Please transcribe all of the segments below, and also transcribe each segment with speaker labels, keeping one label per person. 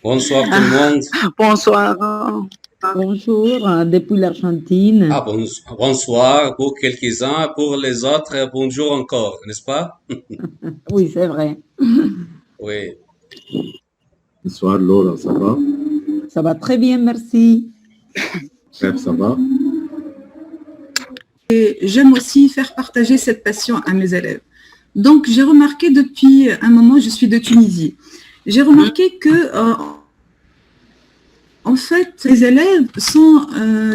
Speaker 1: Bonsoir tout le monde.
Speaker 2: Bonsoir. Bonjour, depuis l'Argentine.
Speaker 1: Ah, bonsoir pour quelques-uns, pour les autres, bonjour encore, n'est-ce pas?
Speaker 2: Oui, c'est vrai.
Speaker 1: Oui.
Speaker 3: Bonsoir Laura, ça va?
Speaker 2: Ça va très bien, merci.
Speaker 3: Chef, ça va?
Speaker 4: Et j'aime aussi faire partager cette passion à mes élèves. Donc, j'ai remarqué depuis un moment, je suis de Tunisie, j'ai remarqué que, en fait, les élèves sont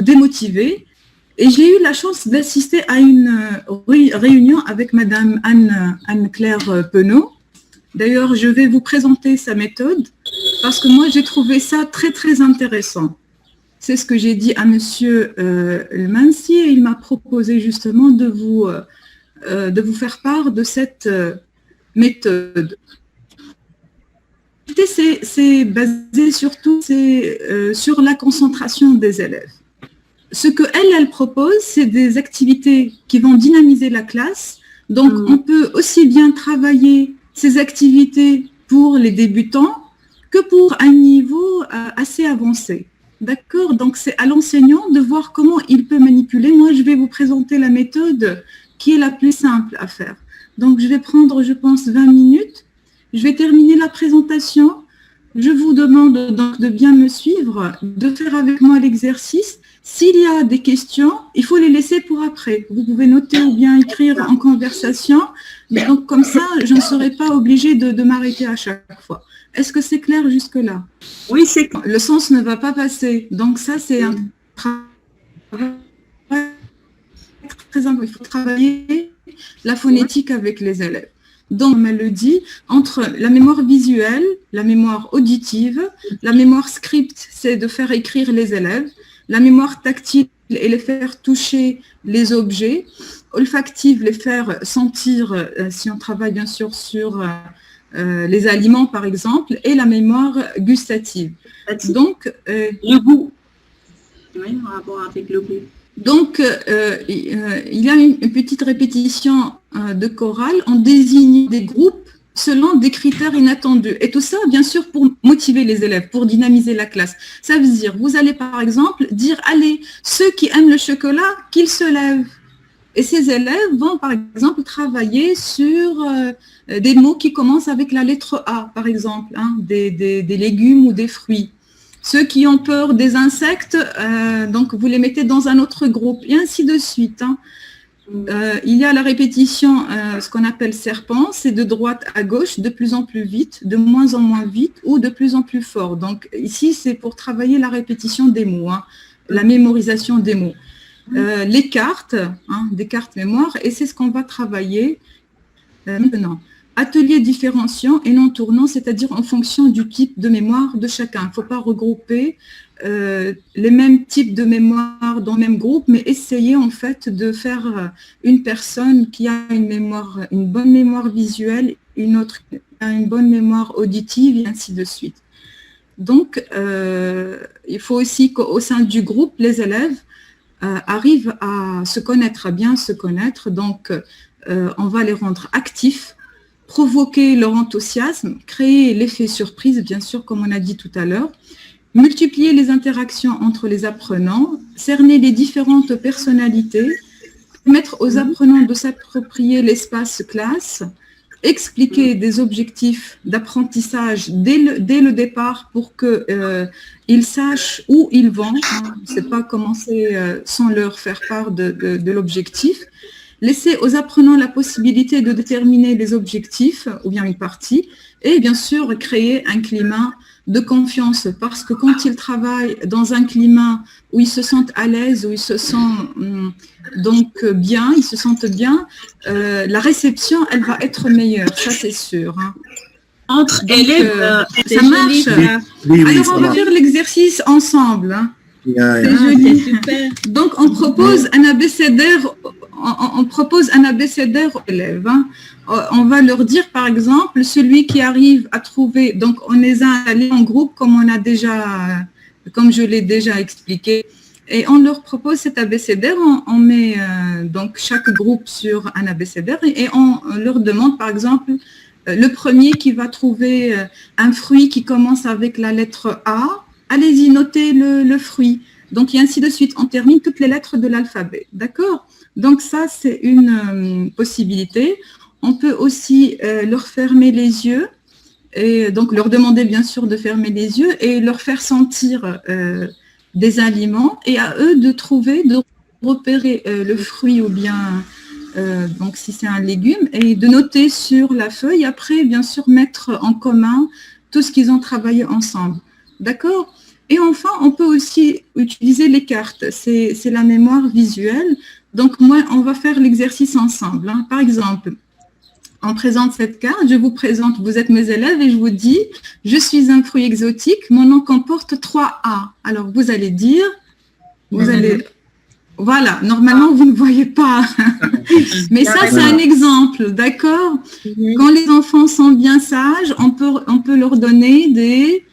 Speaker 4: démotivés et j'ai eu la chance d'assister à une réunion avec Madame Anne-Claire Penaud. D'ailleurs, je vais vous présenter sa méthode parce que moi, j'ai trouvé ça très, très intéressant. C'est ce que j'ai dit à Monsieur El-Mansi et il m'a proposé justement de vous faire part de cette méthode. C'est basé surtout sur la concentration des élèves. Ce qu'elle propose, c'est des activités qui vont dynamiser la classe. Donc, on peut aussi bien travailler ces activités pour les débutants que pour un niveau assez avancé. D'accord? Donc, c'est à l'enseignant de voir comment il peut manipuler. Moi, je vais vous présenter la méthode qui est la plus simple à faire. Donc, je vais prendre, je pense, 20 minutes. Je vais terminer la présentation. Je vous demande donc de bien me suivre, de faire avec moi l'exercice. S'il y a des questions, il faut les laisser pour après. Vous pouvez noter ou bien écrire en conversation. Donc, comme ça, je ne serai pas obligée de m'arrêter à chaque fois. Est-ce que c'est clair jusque-là?
Speaker 5: Oui, c'est clair.
Speaker 4: Le sens ne va pas passer. Donc, ça, c'est un travail très important. Il faut travailler la phonétique avec les élèves. Donc, elle le dit, entre la mémoire visuelle, la mémoire auditive, la mémoire script, c'est de faire écrire les élèves, la mémoire tactile et les faire toucher les objets, olfactive, les faire sentir, si on travaille bien sûr sur les aliments par exemple, et la mémoire gustative. Donc,
Speaker 5: le goût. Oui, en rapport avec le goût.
Speaker 4: Donc, il y a une petite répétition de chorale en désignant des groupes selon des critères inattendus. Et tout ça, bien sûr, pour motiver les élèves, pour dynamiser la classe. Ça veut dire, vous allez par exemple dire, allez, ceux qui aiment le chocolat, qu'ils se lèvent. Et ces élèves vont, par exemple, travailler sur des mots qui commencent avec la lettre A, par exemple, hein, des légumes ou des fruits. Ceux qui ont peur des insectes, donc vous les mettez dans un autre groupe, et ainsi de suite. Hein. Il y a la répétition, ce qu'on appelle serpent, c'est de droite à gauche, de plus en plus vite, de moins en moins vite ou de plus en plus fort. Donc ici, c'est pour travailler la répétition des mots, hein, la mémorisation des mots. Les cartes, hein, des cartes mémoire, et c'est ce qu'on va travailler maintenant. Atelier différenciant et non tournant, c'est-à-dire en fonction du type de mémoire de chacun. Il ne faut pas regrouper les mêmes types de mémoire dans le même groupe, mais essayer en fait de faire une personne qui a une bonne mémoire visuelle, une autre qui a une bonne mémoire auditive, et ainsi de suite. Donc, il faut aussi qu'au sein du groupe, les élèves arrivent à se connaître, à bien se connaître. Donc, on va les rendre actifs, provoquer leur enthousiasme, créer l'effet surprise, bien sûr, comme on a dit tout à l'heure, multiplier les interactions entre les apprenants, cerner les différentes personnalités, permettre aux apprenants de s'approprier l'espace classe, expliquer des objectifs d'apprentissage dès le départ pour qu'ils sachent où ils vont, hein, c'est pas commencer sans leur faire part de l'objectif. Laisser aux apprenants la possibilité de déterminer les objectifs, ou bien une partie, et bien sûr créer un climat de confiance, parce que quand ils travaillent dans un climat où ils se sentent à l'aise, où ils se sentent donc bien, ils se sentent bien, la réception, elle va être meilleure, ça c'est sûr. Hein.
Speaker 5: Entre
Speaker 4: donc,
Speaker 5: élèves,
Speaker 4: ça marche.
Speaker 3: Oui,
Speaker 4: alors on va faire l'exercice ensemble. Hein.
Speaker 3: C'est
Speaker 4: joli.
Speaker 5: Super.
Speaker 4: Donc on propose un abécédaire. On propose un abécédaire aux élèves. Hein. On va leur dire, par exemple, celui qui arrive à trouver, donc on les a allés en groupe, comme je l'ai déjà expliqué, et on leur propose cet abécédaire, on met donc chaque groupe sur un abécédaire, et on leur demande, par exemple, le premier qui va trouver un fruit qui commence avec la lettre A, allez-y, notez le fruit. Donc, et ainsi de suite. On termine toutes les lettres de l'alphabet. D'accord? Donc, ça, c'est une possibilité. On peut aussi leur fermer les yeux et donc leur demander, bien sûr, de fermer les yeux et leur faire sentir des aliments et à eux de trouver, de repérer le fruit ou bien, donc si c'est un légume, et de noter sur la feuille. Après, bien sûr, mettre en commun tout ce qu'ils ont travaillé ensemble. D'accord? Et enfin, on peut aussi utiliser les cartes. C'est la mémoire visuelle. Donc, moi, on va faire l'exercice ensemble. Hein. Par exemple, on présente cette carte, je vous présente, vous êtes mes élèves et je vous dis, je suis un fruit exotique, mon nom comporte 3 A. Alors, vous allez dire, vous allez... Voilà, normalement, vous ne voyez pas. Mais ça, c'est un exemple, d'accord? Quand les enfants sont bien sages, on peut leur donner des...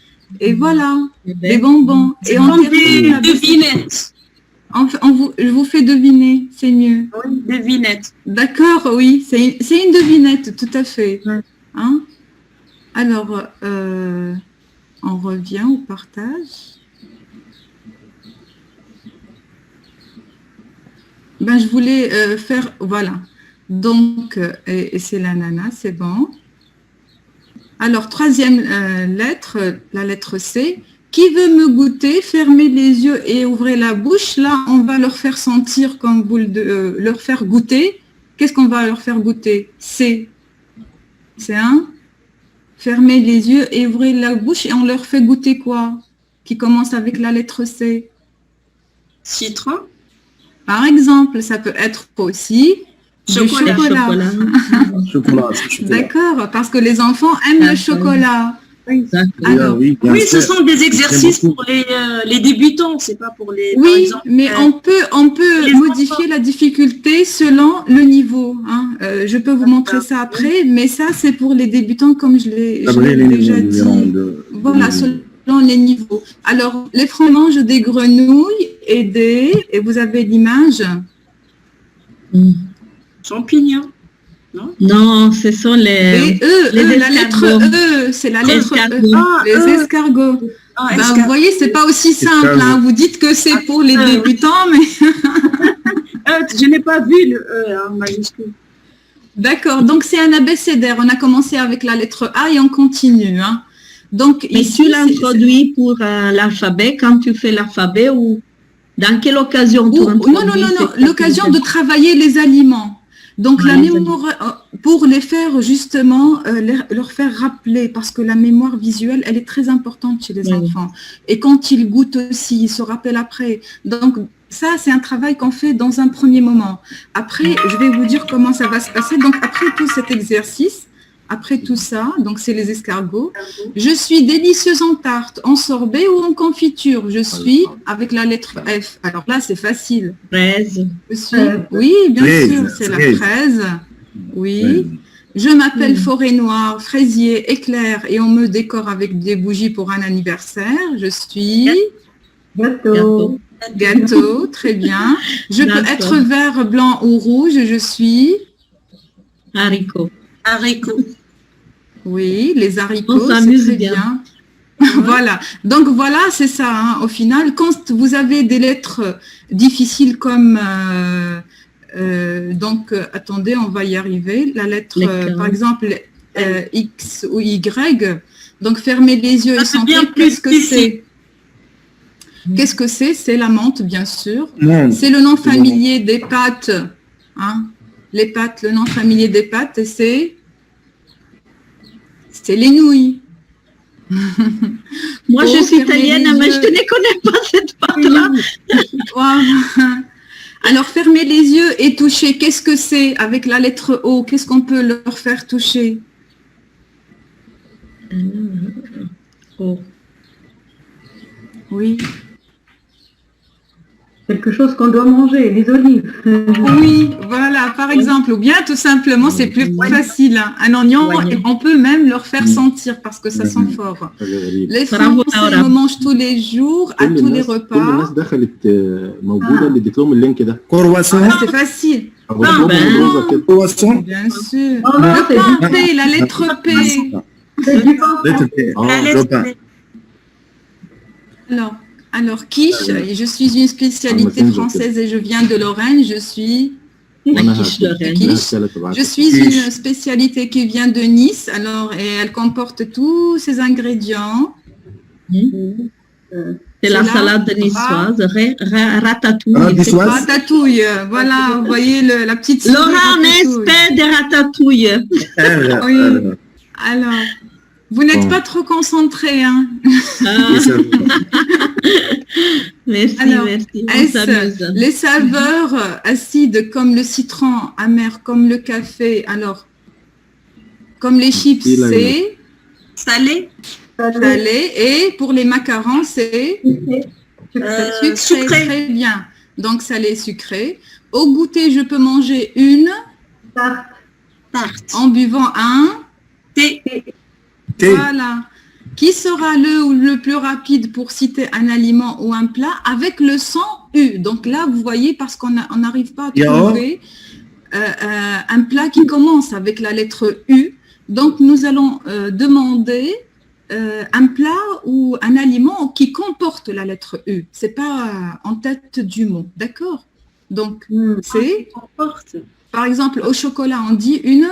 Speaker 4: Et voilà, des bonbons. Et on termine des devinettes. Je vous fais deviner, c'est mieux.
Speaker 5: Oui, devinette.
Speaker 4: D'accord, oui, c'est une devinette, tout à fait. Hein? Alors, on revient au partage. Ben, je voulais faire, voilà. Donc, et c'est l'ananas, c'est bon. Alors, troisième lettre, la lettre C. Qui veut me goûter? Fermez les yeux et ouvrez la bouche. Là, on va leur faire sentir comme vous leur faire goûter. Qu'est-ce qu'on va leur faire goûter? C. C'est un. Fermez les yeux et ouvrez la bouche et on leur fait goûter quoi? Qui commence avec la lettre C.
Speaker 5: Citron.
Speaker 4: Par exemple, ça peut être aussi du chocolat.
Speaker 3: Chocolat.
Speaker 4: D'accord, parce que les enfants aiment le chocolat.
Speaker 5: Oui.
Speaker 4: Alors,
Speaker 3: oui,
Speaker 5: ce sont des exercices pour les débutants, c'est pas pour les...
Speaker 4: Oui,
Speaker 5: par exemple,
Speaker 4: mais on peut modifier la difficulté selon le niveau. Hein. Je peux vous montrer ça après, mais ça, c'est pour les débutants, comme je l'ai déjà dit. Voilà, selon les niveaux. Alors, les francs mangent des grenouilles et vous avez l'image.
Speaker 5: champignons.
Speaker 6: Non, ce sont les
Speaker 4: la lettre E, c'est la lettre E, les escargots. Vous voyez, c'est pas aussi simple. Hein. Vous dites que c'est pour les débutants, mais...
Speaker 5: je n'ai pas vu le E en majuscule.
Speaker 4: D'accord, donc c'est un abécédaire. On a commencé avec la lettre A et on continue. Hein. Donc,
Speaker 6: mais ici, tu l'introduis pour l'alphabet, quand tu fais l'alphabet, ou dans quelle occasion tu introduis?
Speaker 4: Non, l'occasion de travailler les aliments. Donc, la mémoire, pour les faire justement, leur faire rappeler, parce que la mémoire visuelle, elle est très importante chez les enfants. Et quand ils goûtent aussi, ils se rappellent après. Donc, ça, c'est un travail qu'on fait dans un premier moment. Après, je vais vous dire comment ça va se passer. Donc, après tout cet exercice, après tout ça, donc c'est les escargots. Je suis délicieuse en tarte, en sorbet ou en confiture. Je suis avec la lettre F. Alors là, c'est facile.
Speaker 6: Fraise.
Speaker 4: Oui, bien sûr, c'est la fraise. Oui. Je m'appelle Forêt Noire, fraisier, éclair et on me décore avec des bougies pour un anniversaire. Je suis...
Speaker 2: Gâteau.
Speaker 4: Gâteau, très bien. Je peux être vert, blanc ou rouge. Je suis...
Speaker 6: Haricot.
Speaker 5: Haricots.
Speaker 4: Oui, les haricots, c'est très bien. Voilà. Donc voilà, c'est ça. Hein. Au final, quand vous avez des lettres difficiles comme... donc, attendez, on va y arriver. La lettre, par exemple, X ou Y. Donc, fermez les yeux et sentez qu'est-ce que c'est. Qu'est-ce que c'est? C'est la menthe, bien sûr. C'est le nom familier des pâtes. Hein. Les pâtes, le nom familier des pâtes, c'est les nouilles.
Speaker 6: Moi, je suis italienne, mais je ne connais pas cette pâte-là.
Speaker 4: Alors, fermez les yeux et touchez. Qu'est-ce que c'est avec la lettre O? Qu'est-ce qu'on peut leur faire toucher?
Speaker 6: O.
Speaker 4: Oui.
Speaker 2: Quelque chose qu'on doit manger, les olives.
Speaker 4: Oui, voilà. Voilà, par exemple, ou bien tout simplement, c'est plus facile. Hein. Un oignon, on peut même leur faire sentir parce que ça sent fort. Les Français me mangent tous les jours, à tous les repas.
Speaker 3: Croissant.
Speaker 4: C'est facile.
Speaker 3: Croissant.
Speaker 4: Bien sûr. Le pain P, la lettre P.
Speaker 3: Le pain.
Speaker 4: Alors, quiche, je suis une spécialité française et je viens de Lorraine, je suis... quiche. Je suis une spécialité qui vient de Nice, alors, et elle comporte tous ces ingrédients.
Speaker 6: C'est la salade niçoise, ratatouille.
Speaker 4: Ratatouille, voilà, vous voyez la petite souris.
Speaker 6: Laurent, un expert de ratatouille.
Speaker 4: Oui, alors... Vous n'êtes pas trop concentré, hein?
Speaker 6: Merci,
Speaker 4: alors,
Speaker 6: merci.
Speaker 4: Les saveurs acides comme le citron, amer comme le café, alors, comme les chips, c'est
Speaker 5: Salé.
Speaker 4: Salé. Et pour les macarons, c'est sucré. Très bien. Donc, salé, sucré. Au goûter, je peux manger une tarte en buvant un thé. Voilà. Qui sera le plus rapide pour citer un aliment ou un plat avec le son U? Donc là, vous voyez, parce qu'on n'arrive pas à trouver un plat qui commence avec la lettre U. Donc, nous allons demander un plat ou un aliment qui comporte la lettre U. Ce n'est pas en tête du mot. D'accord? Donc, c'est... Par exemple, au chocolat, on dit une...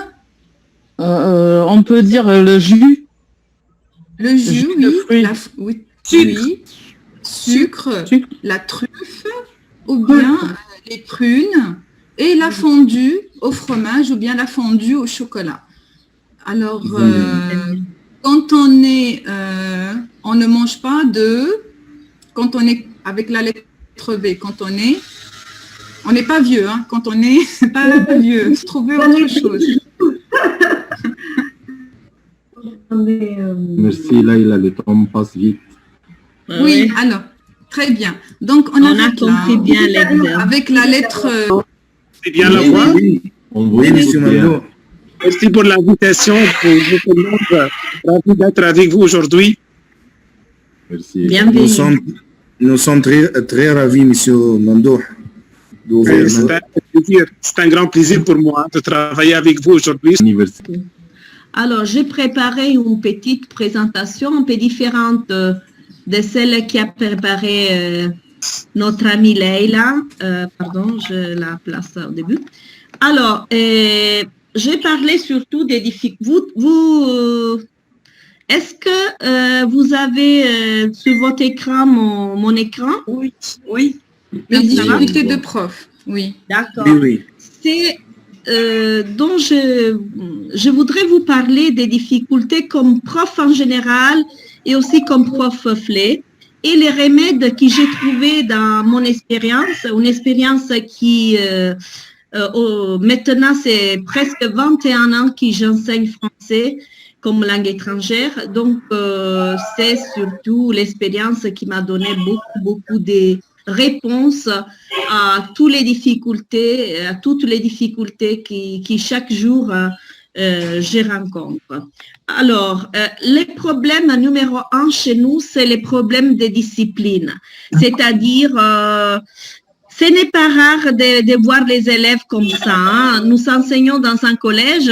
Speaker 7: on peut dire le jus.
Speaker 4: Le jus, oui. Sucre, la truffe, ou bien les prunes, et la fondue au fromage, ou bien la fondue au chocolat. Alors, quand on ne mange pas quand on est avec la lettre V, quand on n'est pas vieux, hein, quand on n'est pas vieux, trouver autre chose.
Speaker 3: Merci, Laïla, le temps passe vite.
Speaker 4: Oui, alors, très bien. Donc, on a
Speaker 6: compris bien l'exemple.
Speaker 4: Avec la lettre...
Speaker 8: C'est bien la voix?
Speaker 3: Oui, monsieur Mando.
Speaker 8: Merci pour l'invitation. Ravi d'être avec vous aujourd'hui.
Speaker 3: Merci.
Speaker 6: Bienvenue.
Speaker 3: Nous sommes très ravis, monsieur Mando.
Speaker 8: C'est un grand plaisir pour moi de travailler avec vous aujourd'hui.
Speaker 6: Alors, j'ai préparé une petite présentation un peu différente de celle qui a préparé notre amie Leïla. Pardon, je la place au début. Alors, j'ai parlé surtout des difficultés. Est-ce que vous avez sur votre écran mon écran?
Speaker 5: Oui.
Speaker 4: Les difficultés de prof, oui.
Speaker 6: D'accord.
Speaker 3: Oui.
Speaker 6: C'est... dont je voudrais vous parler des difficultés comme prof en général et aussi comme prof FLE et les remèdes que j'ai trouvés dans mon expérience, une expérience qui maintenant c'est presque 21 ans que j'enseigne français comme langue étrangère, donc c'est surtout l'expérience qui m'a donné beaucoup de réponse à toutes les difficultés qui chaque jour je rencontre. Alors, les problèmes numéro 1 chez nous, c'est les problèmes de discipline. C'est-à-dire, ce n'est pas rare de voir les élèves comme ça. Hein. Nous enseignons dans un collège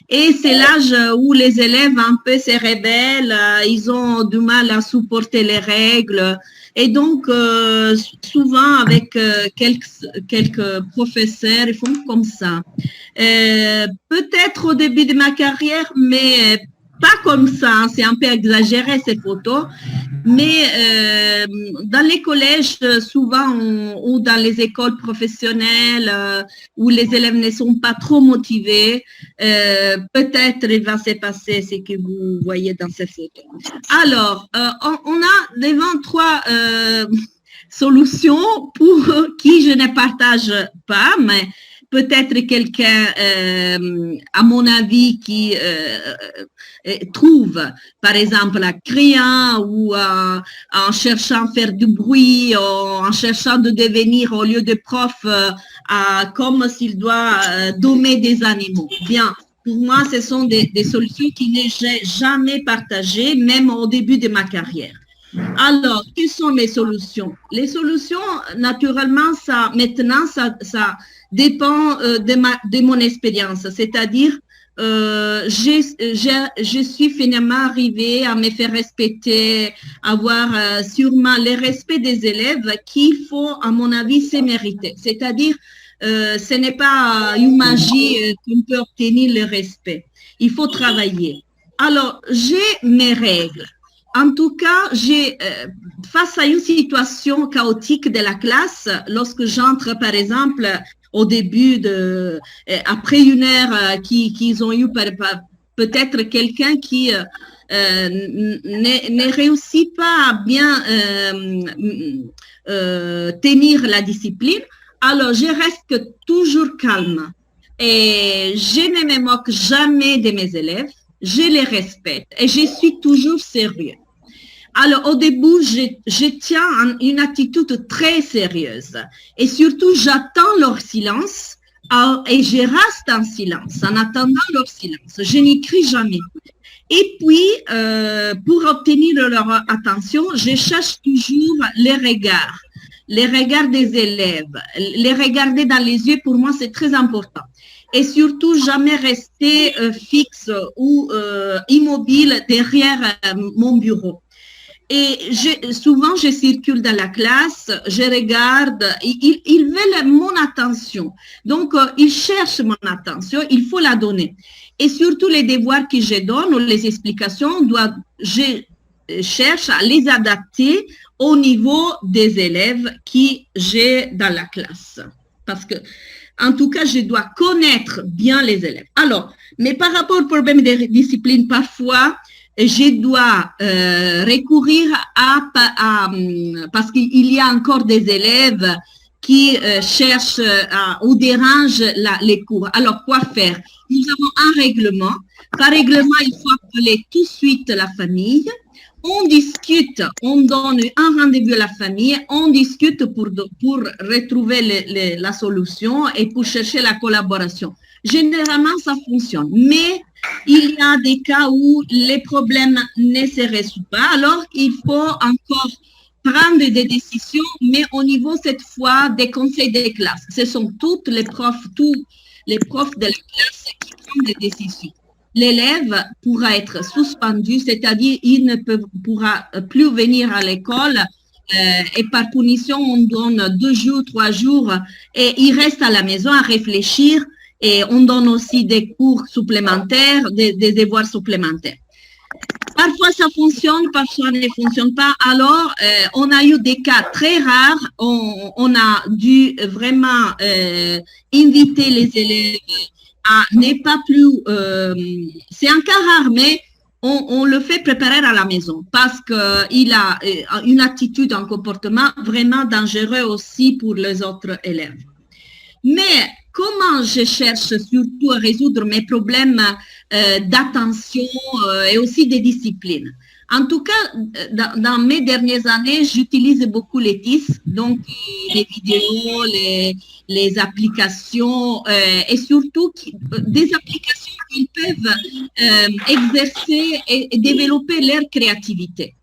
Speaker 6: et c'est l'âge où les élèves un peu se rebellent, ils ont du mal à supporter les règles. Et donc, souvent, avec quelques professeurs, ils font comme ça. Peut-être au début de ma carrière, mais pas comme ça, c'est un peu exagéré ces photos, mais dans les collèges souvent ou dans les écoles professionnelles où les élèves ne sont pas trop motivés, peut-être il va se passer ce que vous voyez dans ces photos. Alors, on a devant 3 solutions pour qui je ne partage pas, mais peut-être quelqu'un, à mon avis, qui trouve, par exemple, en criant ou en cherchant à faire du bruit, ou en cherchant de devenir, au lieu de prof, comme s'il doit dommer des animaux. Bien, pour moi, ce sont des solutions qui ne j'ai jamais partagées, même au début de ma carrière. Alors, quelles sont les solutions? Les solutions, naturellement, ça dépend de mon expérience. C'est-à-dire, je suis finalement arrivée à me faire respecter, avoir sûrement le respect des élèves qu'il faut, à mon avis, se mériter. C'est-à-dire, ce n'est pas une magie qu'on peut obtenir le respect. Il faut travailler. Alors, j'ai mes règles. En tout cas, face à une situation chaotique de la classe, lorsque j'entre, par exemple, au début après une heure qu'ils ont eu peut-être quelqu'un qui ne réussit pas à bien tenir la discipline, alors je reste toujours calme et je ne me moque jamais de mes élèves, je les respecte et je suis toujours sérieux. Alors, au début, je tiens une attitude très sérieuse et surtout, j'attends leur silence et je reste en silence, en attendant leur silence. Je n'écris jamais. Et puis, pour obtenir leur attention, je cherche toujours les regards des élèves. Les regarder dans les yeux, pour moi, c'est très important. Et surtout, jamais rester fixe ou immobile derrière mon bureau. Et souvent, je circule dans la classe, je regarde, ils veulent mon attention. Donc, ils cherchent mon attention, il faut la donner. Et surtout, les devoirs que je donne ou les explications, je cherche à les adapter au niveau des élèves qui j'ai dans la classe. Parce que, en tout cas, je dois connaître bien les élèves. Alors, mais par rapport au problème de discipline, parfois, je dois recourir parce qu'il y a encore des élèves qui cherchent ou dérangent les cours. Alors, quoi faire? Nous avons un règlement. Par règlement, il faut appeler tout de suite la famille. On discute, on donne un rendez-vous à la famille, on discute pour retrouver la solution et pour chercher la collaboration. Généralement, ça fonctionne. Mais il y a des cas où les problèmes ne se résolvent pas. Alors, il faut encore prendre des décisions, mais au niveau, cette fois, des conseils de classe. Ce sont tous les profs de la classe qui prennent des décisions. L'élève pourra être suspendu, c'est-à-dire il ne pourra plus venir à l'école et par punition, on donne 2 jours, 3 jours et il reste à la maison à réfléchir et on donne aussi des cours supplémentaires, des devoirs supplémentaires. Parfois ça fonctionne, parfois ça ne fonctionne pas. Alors, on a eu des cas très rares, on a dû vraiment inviter les élèves n'est pas plus, c'est un cas rare, mais on le fait préparer à la maison parce qu'il a une attitude, un comportement vraiment dangereux aussi pour les autres élèves. Mais comment je cherche surtout à résoudre mes problèmes d'attention et aussi de discipline? En tout cas, dans mes dernières années, j'utilise beaucoup les TIS, donc les vidéos, les applications et surtout des applications qui peuvent exercer et développer leur créativité.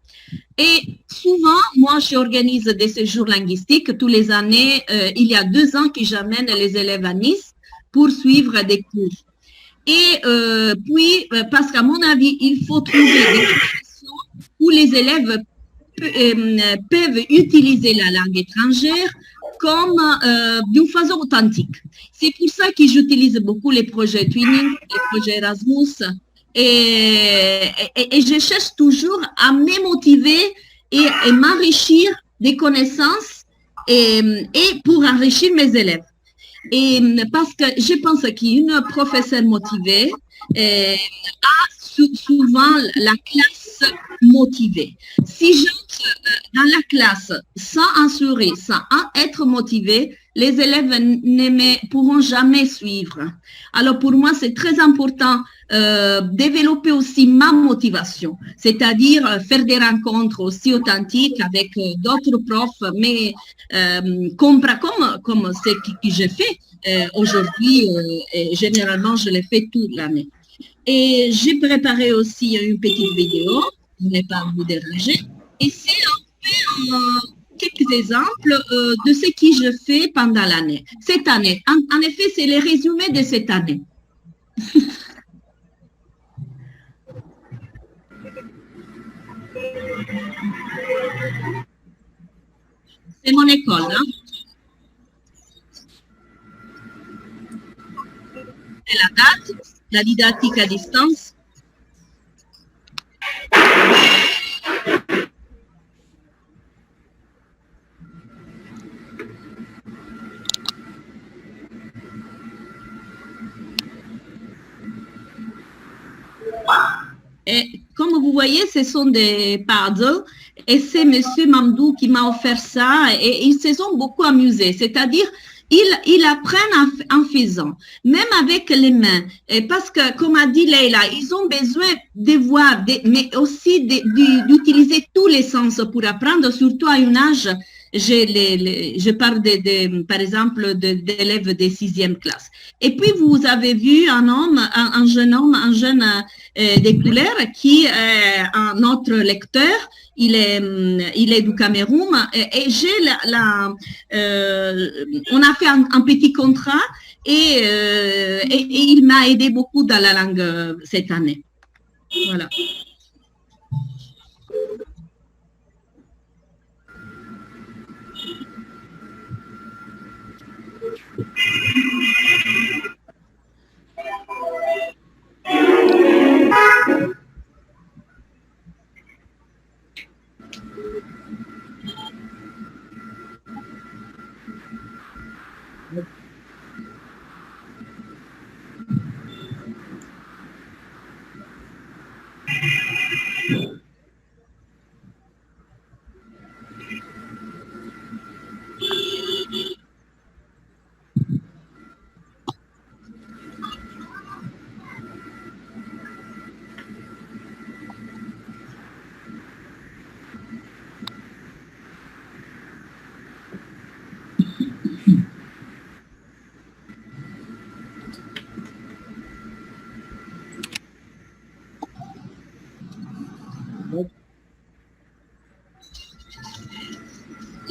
Speaker 6: Et souvent, moi, j'organise des séjours linguistiques. Tous les années, il y a 2 ans que j'amène les élèves à Nice pour suivre des cours. Et puis, parce qu'à mon avis, il faut trouver des où les élèves peuvent utiliser la langue étrangère comme d'une façon authentique. C'est pour ça que j'utilise beaucoup les projets Twinning, les projets Erasmus, et je cherche toujours à me motiver et m'enrichir des connaissances et pour enrichir mes élèves. Et parce que je pense qu'une professeure motivée a souvent la classe motivée. Si j'entre dans la classe sans un sourire, sans être motivé, les élèves ne pourront jamais suivre. Alors pour moi, c'est très important développer aussi ma motivation, c'est-à-dire faire des rencontres aussi authentiques avec d'autres profs, mais comme ce que je fais aujourd'hui, et généralement je le fais toute l'année. Et j'ai préparé aussi une petite vidéo, je ne vais pas vous déranger. Et c'est quelques exemples de ce que je fais pendant l'année. Cette année, en effet, c'est le résumé de cette année. C'est mon école, hein? Et la date, la didactique à distance. Et comme vous voyez, ce sont des puzzles et c'est M. Mamdou qui m'a offert ça et ils se sont beaucoup amusés. C'est-à-dire, ils apprennent en faisant, même avec les mains. Et parce que, comme a dit Leila, ils ont besoin de voir, mais aussi d'utiliser tous les sens pour apprendre, surtout à un âge. Je parle par exemple d'élèves de 6e classe. Et puis, vous avez vu un jeune de couleur qui est notre lecteur. Il est du Cameroun et on a fait un petit contrat et il m'a aidé beaucoup dans la langue cette année. Voilà.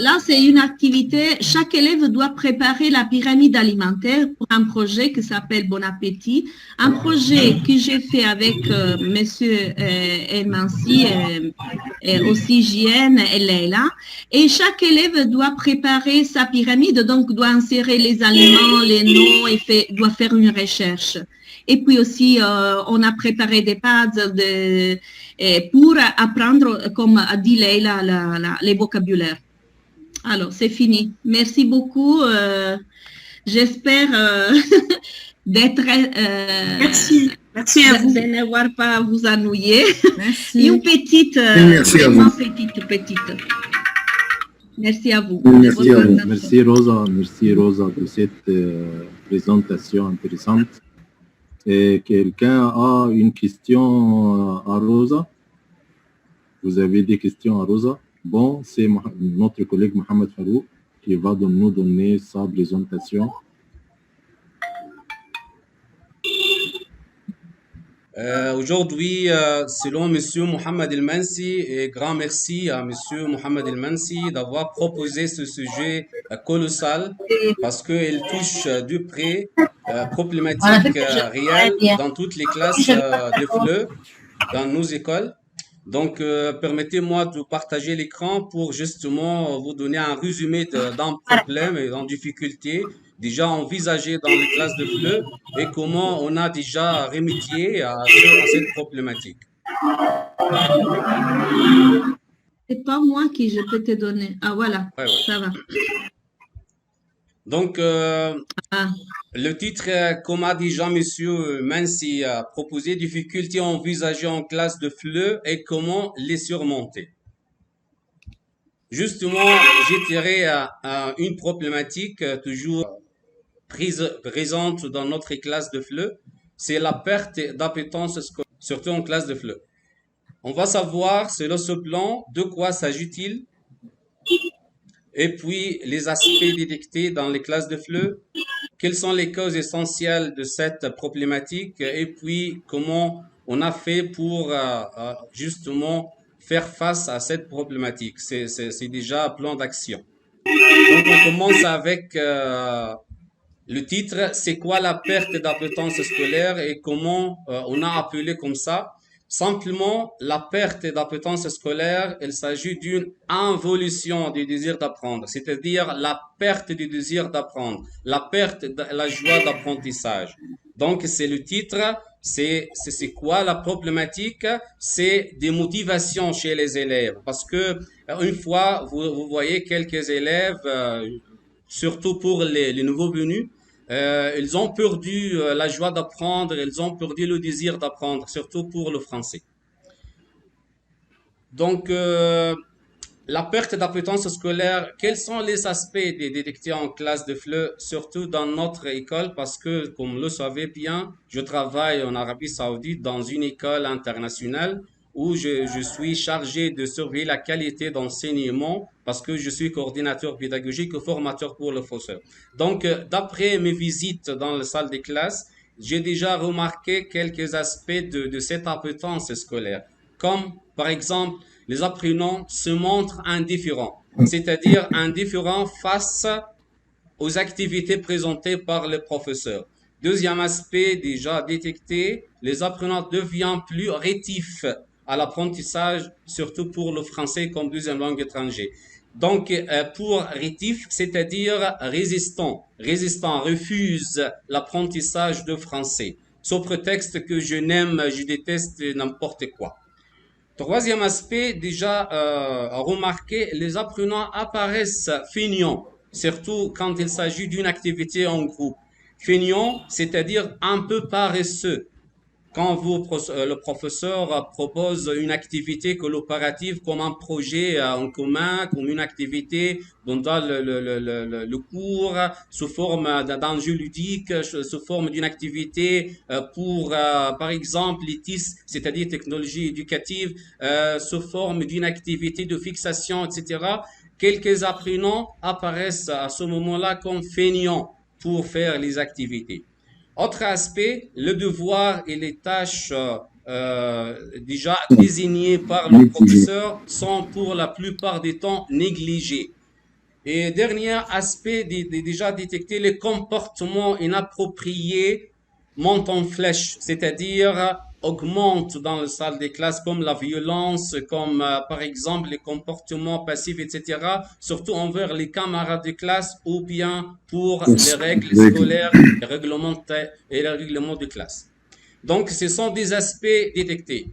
Speaker 6: Là, c'est une activité, chaque élève doit préparer la pyramide alimentaire pour un projet qui s'appelle Bon Appétit, un projet que j'ai fait avec Monsieur Elmansi et aussi JN et Leila. Et chaque élève doit préparer sa pyramide, donc doit insérer les aliments, les noms et doit faire une recherche. Et puis aussi, on a préparé des puzzles pour apprendre, comme a dit Leila, les vocabulaires. Alors, c'est fini. Merci beaucoup. J'espère d'être...
Speaker 5: Merci. Merci à vous.
Speaker 6: De ne voir pas vous ennuyer.
Speaker 4: Merci.
Speaker 6: Une petite...
Speaker 3: Merci à vous.
Speaker 6: Petite. Merci à vous.
Speaker 3: Merci à vous.
Speaker 9: Merci Rosa de cette présentation intéressante. Et quelqu'un a une question à Rosa? Vous avez des questions à Rosa? Bon, c'est notre collègue Mohamed Farouk qui va nous donner sa présentation.
Speaker 1: Aujourd'hui, selon M. Mohamed El-Mansi, et grand merci à M. Mohamed El-Mansi d'avoir proposé ce sujet colossal parce qu'il touche de près problématiques réelles dans toutes les classes de FLE, dans nos écoles. Donc, permettez-moi de partager l'écran pour justement vous donner un résumé d'un problème et d'une difficulté déjà envisagé dans les classes de FLE et comment on a déjà remédié à cette problématique.
Speaker 6: C'est pas moi qui je peux te donner. Ah voilà,
Speaker 1: Ouais.
Speaker 6: ça va.
Speaker 1: Donc, le titre, comme a déjà M. Mansi proposé, difficultés envisagées en classe de FLE et comment les surmonter. Justement, j'ai tiré une problématique toujours présente dans notre classe de FLE, c'est la perte d'appétence scolaire, surtout en classe de FLE. On va savoir, selon ce plan, de quoi s'agit-il, et puis les aspects détectés dans les classes de FLE, quelles sont les causes essentielles de cette problématique, et puis comment on a fait pour justement faire face à cette problématique. C'est déjà un plan d'action. Donc on commence avec le titre, c'est quoi la perte d'appétence scolaire et comment on a appelé comme ça. Simplement, la perte d'appétence scolaire, il s'agit d'une involution du désir d'apprendre, c'est-à-dire la perte du désir d'apprendre, la perte de la joie d'apprentissage. Donc, c'est le titre, c'est quoi la problématique? C'est des motivations chez les élèves. Parce que, une fois, vous voyez quelques élèves, surtout pour les nouveaux venus, ils ont perdu la joie d'apprendre, ils ont perdu le désir d'apprendre, surtout pour le français. Donc, la perte d'appétence scolaire, quels sont les aspects détectés en classe de FLE, surtout dans notre école, parce que, comme vous le savez bien, je travaille en Arabie Saoudite dans une école internationale où je suis chargé de surveiller la qualité d'enseignement parce que je suis coordinateur pédagogique et formateur pour le professeur. Donc, d'après mes visites dans la salle de classe, j'ai déjà remarqué quelques aspects de cette appétence scolaire, comme par exemple, les apprenants se montrent indifférents, c'est-à-dire indifférents face aux activités présentées par le professeur. Deuxième aspect déjà détecté, les apprenants deviennent plus rétifs à l'apprentissage, surtout pour le français comme deuxième langue étrangère. Donc, pour rétif, c'est-à-dire résistant, refuse l'apprentissage de français, sous prétexte que je n'aime, je déteste n'importe quoi. Troisième aspect, déjà remarqué, les apprenants apparaissent feignants, surtout quand il s'agit d'une activité en groupe. Feignants, c'est-à-dire un peu paresseux. Quand le professeur propose une activité collaborative comme un projet en commun, comme une activité dont le cours sous forme d'un jeu ludique, sous forme d'une activité pour, par exemple, l'ITIS, c'est-à-dire technologie éducative, sous forme d'une activité de fixation, etc. Quelques apprenants apparaissent à ce moment-là comme feignants pour faire les activités. Autre aspect, le devoir et les tâches déjà désignées par le professeur sont pour la plupart des temps négligées. Et dernier aspect déjà détecté, les comportements inappropriés montent en flèche, c'est-à-dire augmentent dans la salle des classes comme la violence, comme par exemple les comportements passifs, etc., surtout envers les camarades de classe ou bien pour les règles scolaires et les règlements de classe. Donc, ce sont des aspects détectés.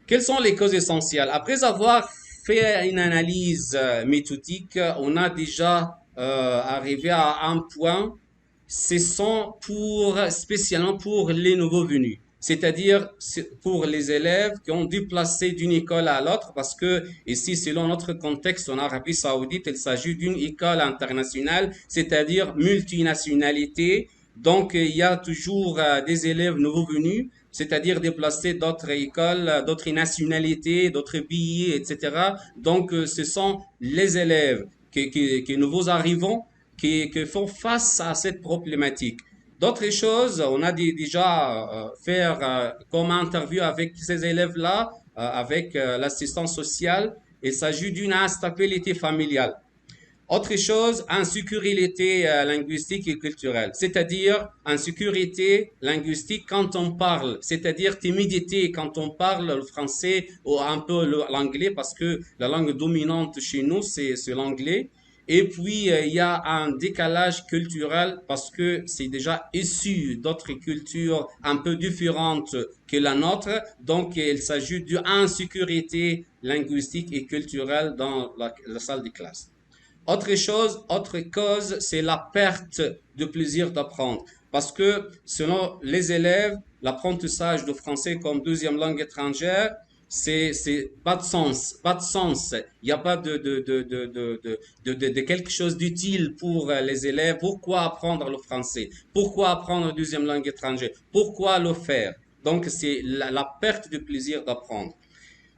Speaker 1: Quelles sont les causes essentielles? Après avoir fait une analyse méthodique, on a déjà arrivé à un point. Ce sont spécialement pour les nouveaux venus, c'est-à-dire pour les élèves qui ont dû placer d'une école à l'autre, parce que ici, selon notre contexte en Arabie Saoudite, il s'agit d'une école internationale, c'est-à-dire multinationalité. Donc, il y a toujours des élèves nouveaux venus, c'est-à-dire déplacés d'autres écoles, d'autres nationalités, d'autres pays, etc. Donc, ce sont les élèves qui nouveaux arrivants qui font face à cette problématique. D'autres choses, on a déjà fait comme interview avec ces élèves-là, avec l'assistance sociale. Il s'agit d'une instabilité familiale. Autre chose, insécurité linguistique et culturelle, c'est-à-dire insécurité linguistique quand on parle, c'est-à-dire timidité quand on parle le français ou un peu l'anglais, parce que la langue dominante chez nous, c'est l'anglais. Et puis, il y a un décalage culturel parce que c'est déjà issu d'autres cultures un peu différentes que la nôtre. Donc, il s'agit d'une insécurité linguistique et culturelle dans la salle de classe. Autre chose, autre cause, c'est la perte de plaisir d'apprendre. Parce que selon les élèves, l'apprentissage de français comme deuxième langue étrangère c'est pas de sens, pas de sens. Il n'y a pas de quelque chose d'utile pour les élèves. Pourquoi apprendre le français? Pourquoi apprendre une deuxième langue étrangère? Pourquoi le faire? Donc, c'est la perte de plaisir d'apprendre.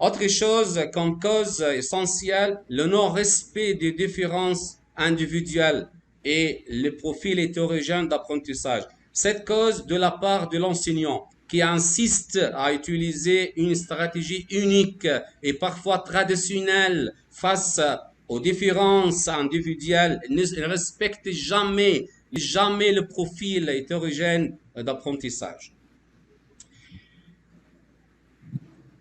Speaker 1: Autre chose comme cause essentielle, le non-respect des différences individuelles et le profil hétérogène d'apprentissage. Cette cause de la part de l'enseignant qui insiste à utiliser une stratégie unique et parfois traditionnelle face aux différences individuelles, ne respecte jamais le profil hétérogène d'apprentissage.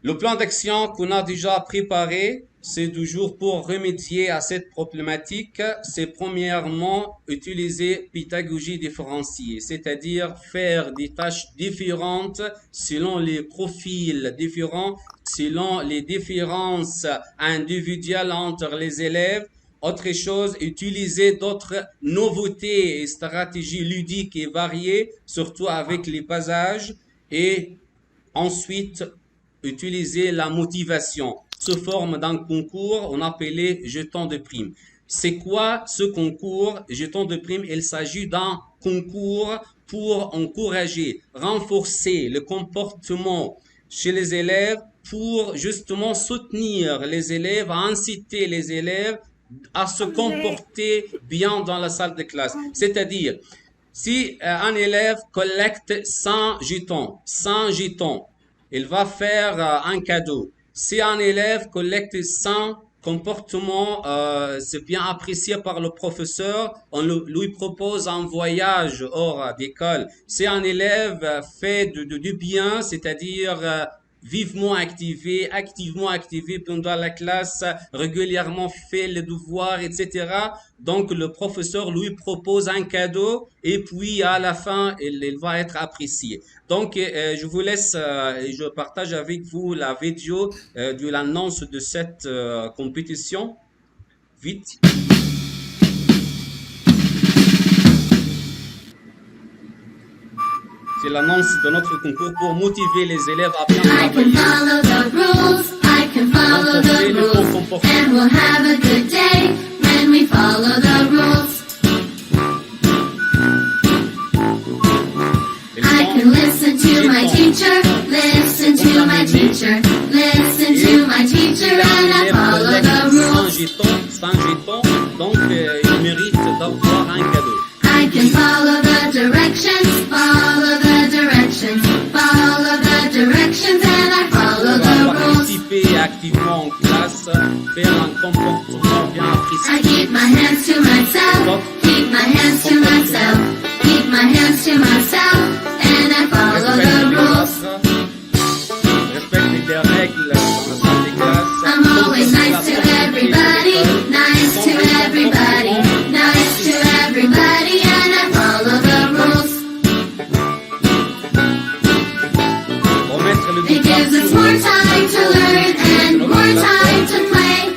Speaker 1: Le plan d'action qu'on a déjà préparé, c'est toujours pour remédier à cette problématique. C'est premièrement utiliser pédagogie différenciée, c'est-à-dire faire des tâches différentes selon les profils différents, selon les différences individuelles entre les élèves. Autre chose, utiliser d'autres nouveautés et stratégies ludiques et variées, surtout avec les bas âges. Et ensuite, utiliser la motivation sous forme d'un concours, on appelait jeton de prime. C'est quoi ce concours jeton de prime? Il s'agit d'un concours pour encourager, renforcer le comportement chez les élèves, pour justement soutenir les élèves, inciter les élèves à se comporter bien dans la salle de classe. C'est-à-dire, si un élève collecte 100 jetons, il va faire un cadeau. Si un élève collecte 100 comportements, c'est bien apprécié par le professeur, on lui propose un voyage hors d'école. Si un élève fait du bien, c'est-à-dire activement activé pendant la classe, régulièrement fait les devoirs, etc. Donc, le professeur lui propose un cadeau et puis à la fin, il va être apprécié. Donc, je vous laisse, je partage avec vous la vidéo de l'annonce de cette compétition. Vite. C'est l'annonce de notre concours pour motiver les élèves à bien travailler.
Speaker 10: And we'll have a good day when we follow the rules. I can listen to my teacher, listen to my teacher, listen to my teacher, and I follow the rules.
Speaker 1: 100 jetons, donc il mérite d'avoir un cadeau.
Speaker 10: I can follow the directions, follow the directions, follow the directions, and I follow the rules.
Speaker 1: Participer activement en classe, faire un comportement bien apprécié.
Speaker 10: I keep my hands to myself, keep my hands to myself, keep my hands to myself, and I follow the rules.
Speaker 1: Respecte les règles dans la salle de classe.
Speaker 10: I'm always nice to everybody, nice to everybody, nice to everybody, and I follow the rules. It gives us more time to learn and more time to play,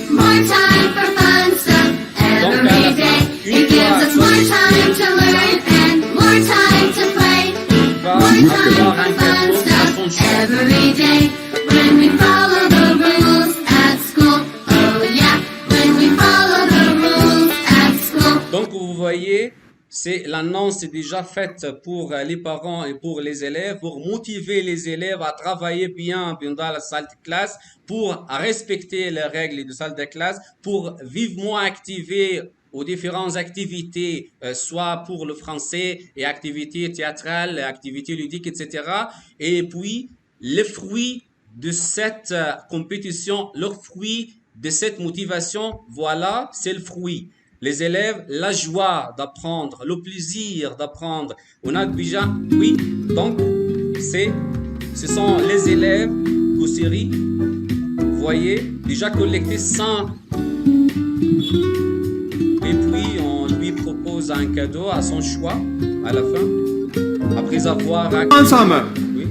Speaker 10: more time for fun stuff every day. It gives us more time to learn and more time to play, more time for fun stuff every day. When we follow the rules at school, oh yeah, when we follow the rules at school.
Speaker 1: Donc vous voyez, c'est l'annonce déjà faite pour les parents et pour les élèves, pour motiver les élèves à travailler bien dans la salle de classe, pour respecter les règles de salle de classe, pour vivement activer aux différentes activités, soit pour le français et activités théâtrales, activités ludiques, etc. Et puis, le fruit de cette compétition, le fruit de cette motivation, voilà, c'est le fruit. Les élèves, la joie d'apprendre, le plaisir d'apprendre. On a déjà, oui, donc, ce sont les élèves qu'au série, vous voyez, déjà collecté 100. Et puis, on lui propose un cadeau à son choix, à la fin, après avoir...
Speaker 8: Ensemble.
Speaker 1: Oui.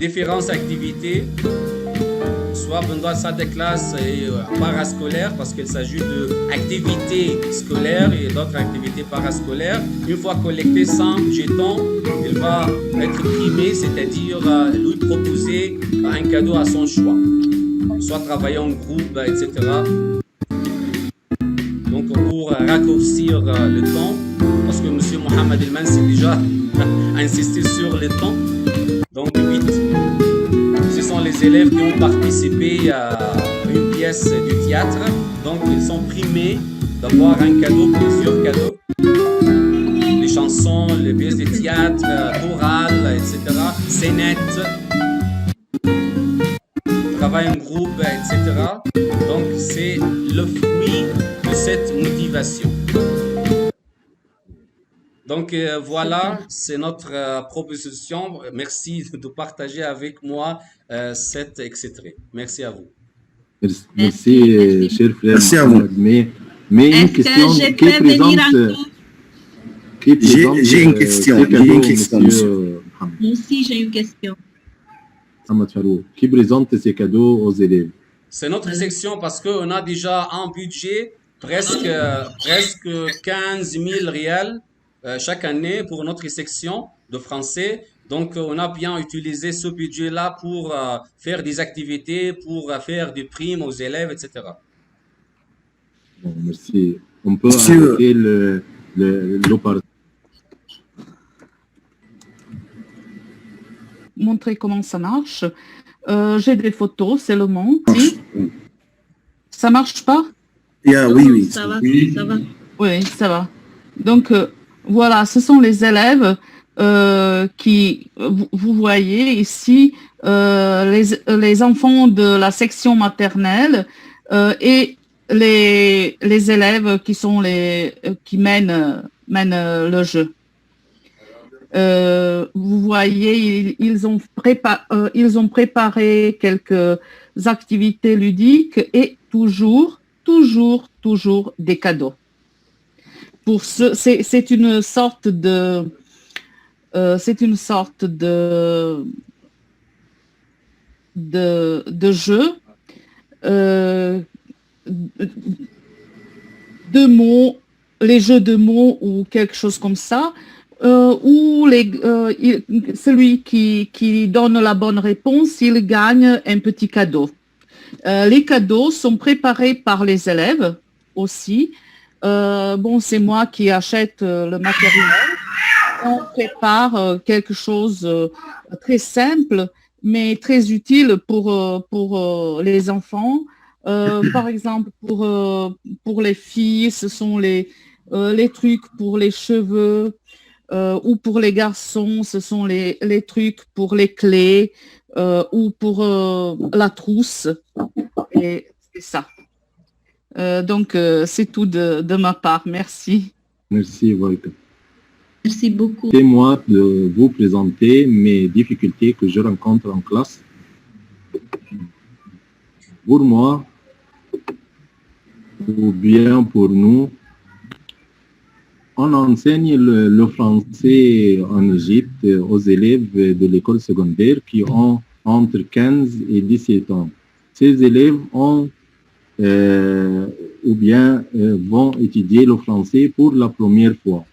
Speaker 1: Différentes activités. soit pendant la salle de classe et parascolaire, parce qu'il s'agit d'activités scolaires et d'autres activités parascolaires. Une fois collecté 100 jetons, il va être primé, c'est-à-dire lui proposer un cadeau à son choix, soit travailler en groupe, etc. Donc pour raccourcir le temps, parce que M. Mohamed El-Mansi déjà insisté sur le temps, donc 8. Ce sont les élèves qui ont participé à une pièce du théâtre, donc ils sont primés d'avoir un cadeau, plusieurs cadeaux. Les chansons, les pièces de théâtre, chorales, etc. Scénettes, travail en groupe, etc. Donc c'est le fruit de cette motivation. Donc voilà, c'est notre proposition. Merci de partager avec moi cet extrait. Merci à vous.
Speaker 9: Merci, cher frère.
Speaker 3: Merci à vous.
Speaker 9: Mais une question
Speaker 6: je
Speaker 9: qui
Speaker 6: peux venir
Speaker 9: présente...
Speaker 3: J'ai une question.
Speaker 9: Monsieur Mohamed.
Speaker 6: Moi aussi, j'ai une question.
Speaker 9: Ahmed Farouk, qui présente ces cadeaux aux élèves?
Speaker 1: C'est notre section parce qu'on a déjà un budget presque 15 000 rials chaque année pour notre section de français. Donc, on a bien utilisé ce budget-là pour faire des activités, pour faire des primes aux élèves, etc.
Speaker 9: Bon, merci. On peut
Speaker 3: Monsieur-
Speaker 9: arrêter le par-
Speaker 7: Montrer comment ça marche. J'ai des photos, c'est le monde. Si. Ça marche pas?
Speaker 3: Oui.
Speaker 6: Ça va, ça va.
Speaker 7: Oui, ça va. Donc, voilà, ce sont les élèves qui, vous voyez ici, les enfants de la section maternelle et les élèves qui sont qui mènent le jeu. Vous voyez, ils ont préparé quelques activités ludiques et toujours des cadeaux. C'est une sorte de jeu de mots, les jeux de mots ou quelque chose comme ça, où celui qui donne la bonne réponse, il gagne un petit cadeau. Les cadeaux sont préparés par les élèves aussi. C'est moi qui achète le matériel. On prépare quelque chose très simple, mais très utile pour les enfants. Par exemple, pour les filles, ce sont les trucs pour les cheveux, ou pour les garçons, ce sont les trucs pour les clés, ou pour la trousse. Et c'est ça. Donc, c'est tout de ma part. Merci.
Speaker 9: Merci, Volta.
Speaker 6: Merci beaucoup.
Speaker 9: Permettez-moi de vous présenter mes difficultés que je rencontre en classe. Pour moi, ou bien pour nous, on enseigne le français en Égypte aux élèves de l'école secondaire qui ont entre 15 et 17 ans. Ces élèves ont vont étudier le français pour la première fois.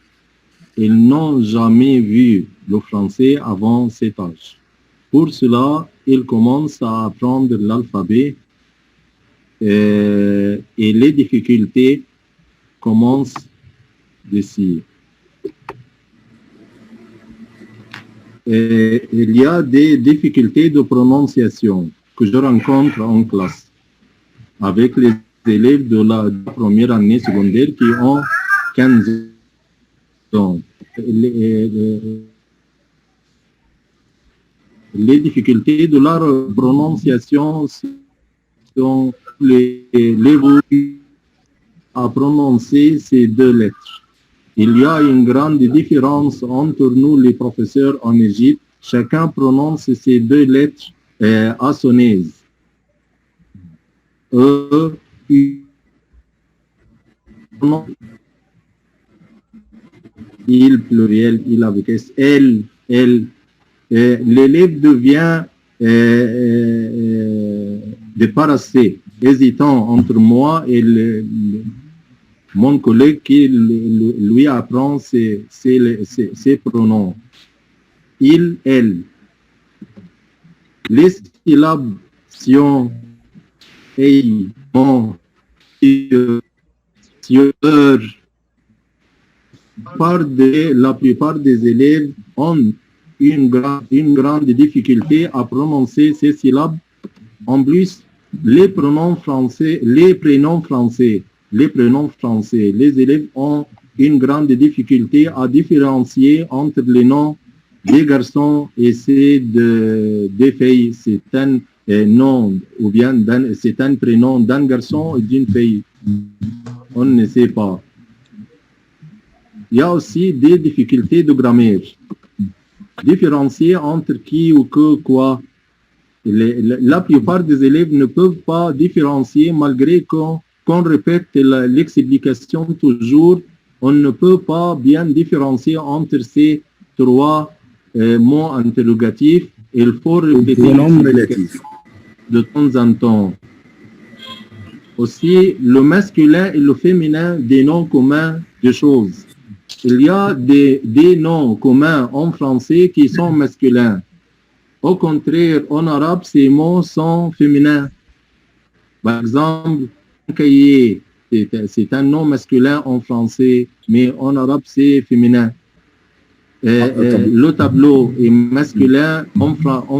Speaker 9: Ils n'ont jamais vu le français avant cet âge. Pour cela, ils commencent à apprendre l'alphabet et les difficultés commencent d'ici. Il y a des difficultés de prononciation que je rencontre en classe avec les élèves de la première année secondaire qui ont 15 ans. Les difficultés de leur prononciation sont à prononcer ces deux lettres. Il y a une grande différence entre nous, les professeurs en Égypte. Chacun prononce ces deux lettres à son aise. Il pluriel, il avec S, elle, l'élève devient débarrassé, hésitant entre moi et mon collègue qui lui apprend ses pronoms. Il, elle. Les syllabes sion, ei, mon, sieur. La plupart des élèves ont une grande difficulté à prononcer ces syllabes. En plus, les prénoms français, les élèves ont une grande difficulté à différencier entre les noms des garçons et ceux des filles. C'est un nom ou bien c'est un prénom d'un garçon et d'une fille. On ne sait pas. Il y a aussi des difficultés de grammaire. Différencier entre qui ou que, quoi. La plupart des élèves ne peuvent pas différencier malgré qu'on répète l'explication toujours. On ne peut pas bien différencier entre ces trois mots interrogatifs. Il faut répéter de temps en temps. Aussi, le masculin et le féminin des noms communs de choses. Il y a des noms communs en français qui sont masculins. Au contraire, en arabe, ces mots sont féminins. Par exemple, cahier, c'est un nom masculin en français, mais en arabe, c'est féminin. Le tableau est masculin en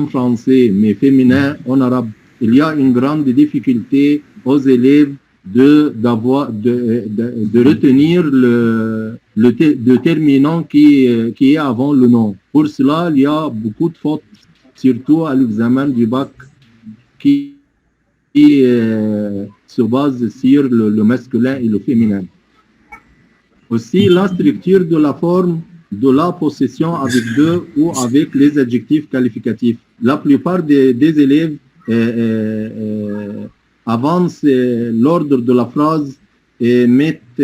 Speaker 9: français, mais féminin en arabe. Il y a une grande difficulté aux élèves de retenir le déterminant qui est avant le nom. Pour cela, il y a beaucoup de fautes, surtout à l'examen du bac, qui se base sur le masculin et le féminin. Aussi, la structure de la forme de la possession avec deux ou avec les adjectifs qualificatifs. La plupart des élèves avancent l'ordre de la phrase et mettent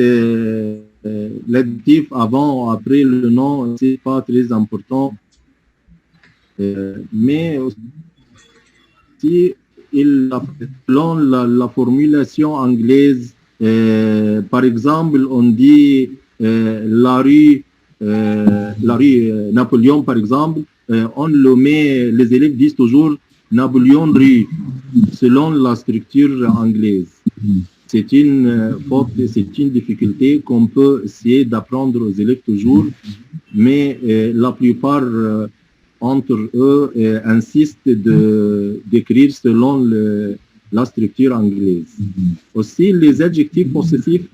Speaker 9: l'adjectif avant ou après le nom. C'est pas très important. Mais aussi, selon la formulation anglaise, par exemple, on dit la rue Napoléon, par exemple, on le met, les élèves disent toujours Napoléon rue, selon la structure anglaise. C'est une faute, c'est une difficulté qu'on peut essayer d'apprendre aux élèves toujours, mais la plupart entre eux insistent d'écrire selon la structure anglaise. Aussi, les adjectifs possessifs,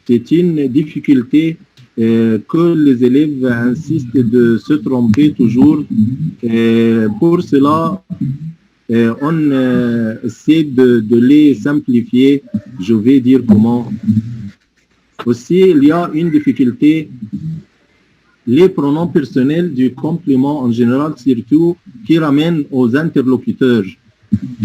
Speaker 9: c'est une difficulté que les élèves insistent de se tromper toujours. Pour cela, on essaie de les simplifier. Je vais dire comment. Aussi, il y a une difficulté. Les pronoms personnels du complément en général, surtout, qui ramènent aux interlocuteurs,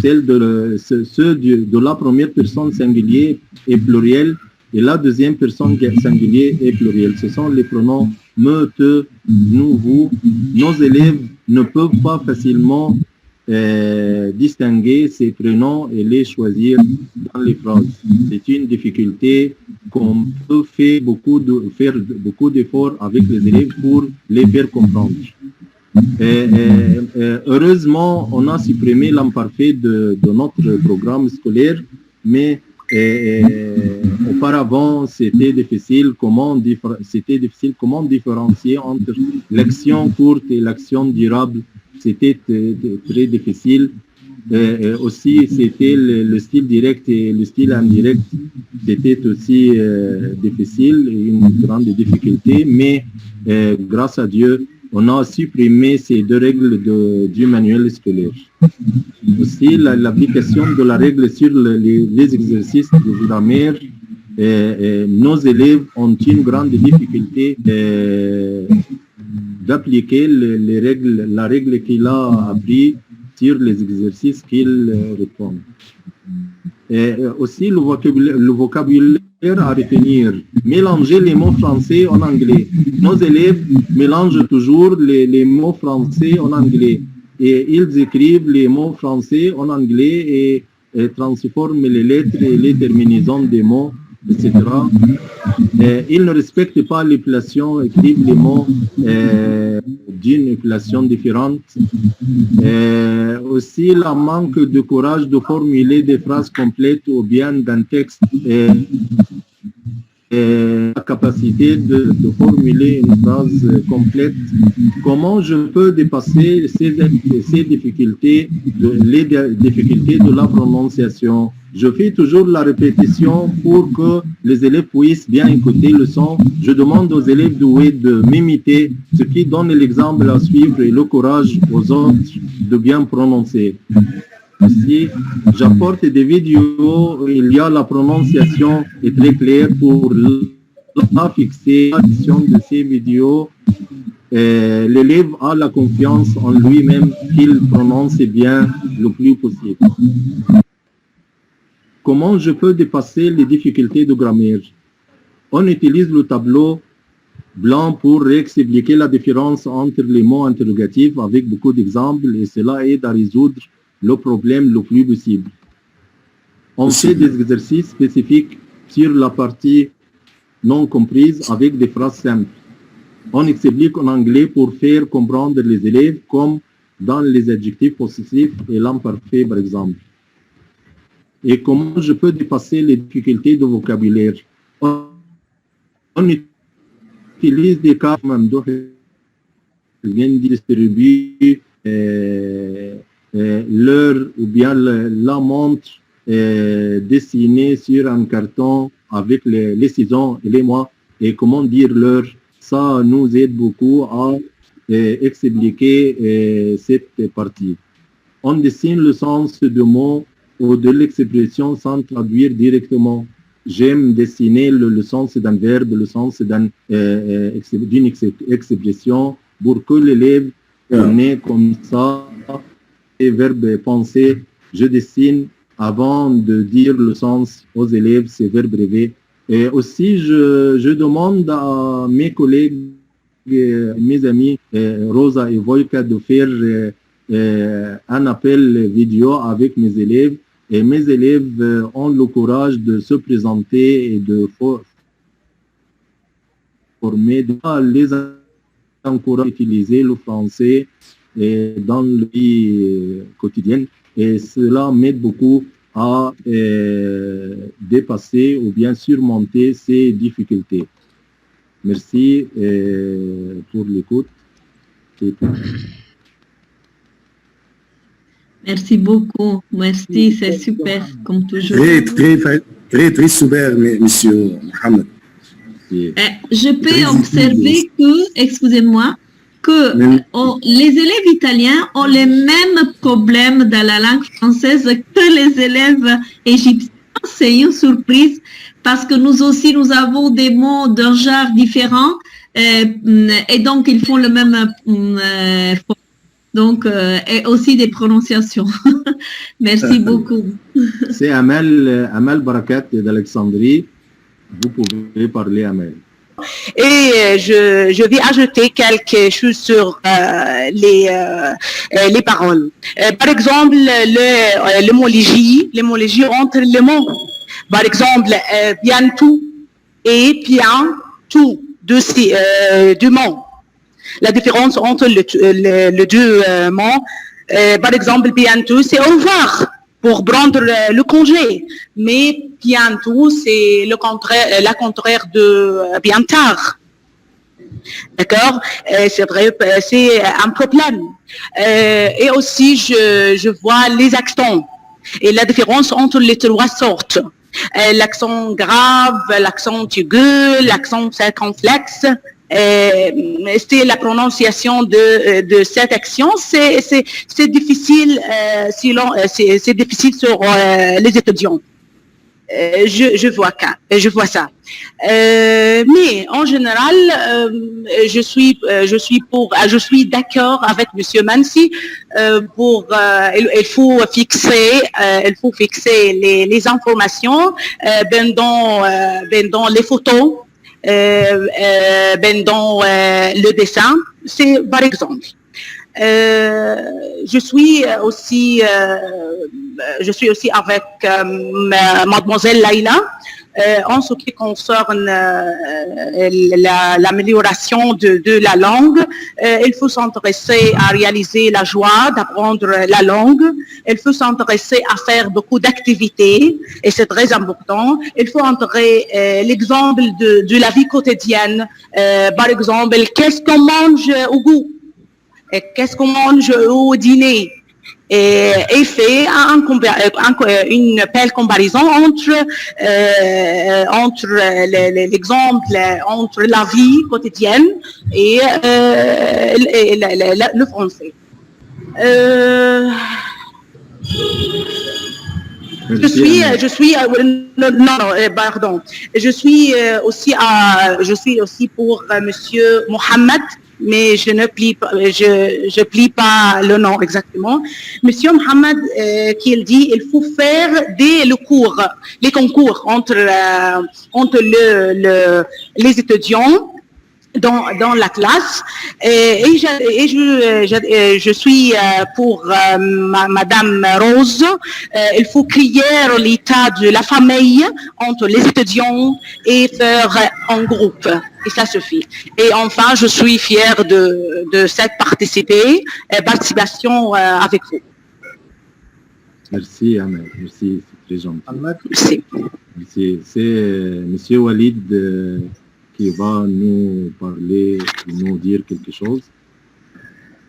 Speaker 9: ceux de la première personne singulière et plurielle, et la deuxième personne singulière et plurielle. Ce sont les pronoms me, te, nous, vous. Nos élèves ne peuvent pas facilement distinguer ces prénoms et les choisir dans les phrases. C'est une difficulté qu'on peut faire beaucoup d'efforts avec les élèves pour les faire comprendre. Heureusement, on a supprimé l'imparfait de notre programme scolaire, mais auparavant, c'était difficile comment différencier entre l'action courte et l'action durable. C'était très difficile. Aussi, c'était le style direct et le style indirect. C'était aussi difficile, une grande difficulté, mais grâce à Dieu, on a supprimé ces deux règles du manuel scolaire. Aussi, l'application de la règle sur les exercices de grammaire, nos élèves ont une grande difficulté d'appliquer la règle qu'il a appris sur les exercices qu'il répond. Aussi, le vocabulaire à retenir. Mélanger les mots français en anglais. Nos élèves mélangent toujours les mots français en anglais. Et ils écrivent les mots français en anglais et et transforme les lettres et les terminaisons des mots, etc. Ils ne respectent pas l'épellation, écrivent les mots d'une épellation différente. Aussi, le manque de courage de formuler des phrases complètes ou bien d'un texte. La capacité de formuler une phrase complète. Comment je peux dépasser ces difficultés, les difficultés de la prononciation? Je fais toujours la répétition pour que les élèves puissent bien écouter le son. Je demande aux élèves doués de m'imiter, ce qui donne l'exemple à suivre et le courage aux autres de bien prononcer. Aussi, j'apporte des vidéos où il y a la prononciation est très claire pour la fixer l'action de ces vidéos. L'élève a la confiance en lui-même qu'il prononce bien le plus possible. Comment je peux dépasser les difficultés de grammaire? On utilise le tableau blanc pour expliquer la différence entre les mots interrogatifs avec beaucoup d'exemples et cela aide à résoudre le problème le plus possible. On fait des exercices spécifiques sur la partie non comprise avec des phrases simples. On explique en anglais pour faire comprendre les élèves comme dans les adjectifs possessifs et l'imparfait par exemple. Et comment je peux dépasser les difficultés de vocabulaire? On utilise des cas même viennent distribuer l'heure ou bien la montre dessinée sur un carton avec les saisons et les mois et comment dire l'heure. Ça nous aide beaucoup à expliquer cette partie. On dessine le sens de mots ou de l'expression sans traduire directement. J'aime dessiner le sens d'un verbe, le sens d'une expression pour que l'élève connaisse comme ça les verbes pensés. Je dessine avant de dire le sens aux élèves, ces verbes rêvés. Et aussi, je demande à mes collègues, mes amis, Rosa et Voika, de faire un appel vidéo avec mes élèves. Et mes élèves ont le courage de se présenter et de former, de les encourager à utiliser le français dans la vie quotidienne. Et cela m'aide beaucoup à dépasser ou bien surmonter ces difficultés. Merci pour l'écoute.
Speaker 6: Merci beaucoup. Merci, c'est super, comme toujours.
Speaker 3: Très super, monsieur Mohamed.
Speaker 6: Je peux observer que, excusez-moi, que les élèves italiens ont les mêmes problèmes dans la langue française que les élèves égyptiens. C'est une surprise parce que nous aussi, nous avons des mots d'un genre différent et donc ils font le même et aussi des prononciations. Merci beaucoup.
Speaker 9: C'est Amel Barakat d'Alexandrie. Vous pouvez parler, Amel.
Speaker 11: Et je vais ajouter quelque chose sur les paroles. Par exemple, l'hémologie entre les mots. Par exemple, bientôt et bientôt, deux mots. La différence entre les deux mots, par exemple, bientôt, c'est au revoir pour prendre le congé. Mais bientôt, c'est la contraire de bien tard. D'accord? C'est vrai, c'est un problème. Et aussi, je vois les accents et la différence entre les trois sortes. L'accent grave, l'accent aigu, l'accent circonflexe. C'est la prononciation de cette action, c'est difficile, c'est difficile sur les étudiants. Je vois ça. Mais en général, je suis d'accord avec Monsieur Mansi il faut fixer les informations dans les photos. Dans le dessin, c'est par exemple, Je suis aussi avec mademoiselle Laïla en ce qui concerne l'amélioration de la langue. Il faut s'intéresser à réaliser la joie d'apprendre la langue. Il faut s'intéresser à faire beaucoup d'activités et c'est très important. Il faut entrer l'exemple de la vie quotidienne. Par exemple, qu'est-ce qu'on mange au goût? Et qu'est-ce qu'on mange au dîner? Et fait une belle comparaison entre l'exemple entre la vie quotidienne et le français. Je suis aussi pour Monsieur Mohamed, mais je plie pas le nom exactement. Monsieur Mohamed, qui dit il faut faire les concours entre les étudiants dans la classe et je suis pour Madame Rose. Il faut créer l'état de la famille entre les étudiants et faire un groupe. Et ça suffit. Et enfin, je suis fière de cette participation avec vous.
Speaker 9: Merci, Ahmed. Merci, c'est très gentil.
Speaker 11: Merci.
Speaker 9: Merci. C'est Monsieur Walid qui va nous parler, nous dire quelque chose.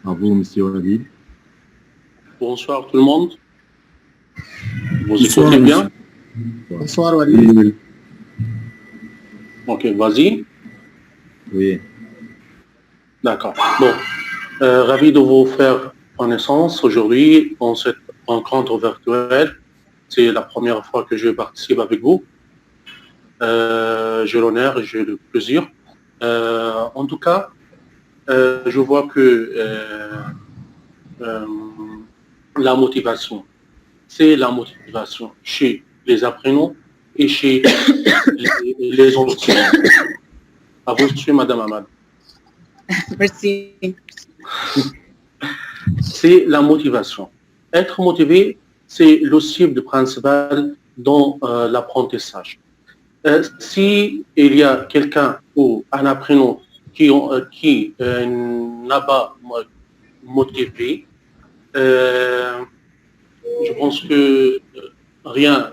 Speaker 9: À vous, Monsieur Walid.
Speaker 12: Bonsoir tout le monde. Vous écoutez bien?
Speaker 3: Bonsoir, Walid.
Speaker 12: Ok, vas-y.
Speaker 9: Oui.
Speaker 12: D'accord. Bon, ravi de vous faire connaissance aujourd'hui dans cette rencontre virtuelle. C'est la première fois que je participe avec vous. J'ai l'honneur et j'ai le plaisir. En tout cas, je vois que la motivation, c'est la motivation chez les apprenants et chez les enseignants. À vous, monsieur, Madame Ahmad.
Speaker 11: Merci.
Speaker 12: C'est la motivation. Être motivé, c'est le cible principal dans l'apprentissage. Si il y a quelqu'un ou un apprenant qui n'a pas motivé, je pense que rien.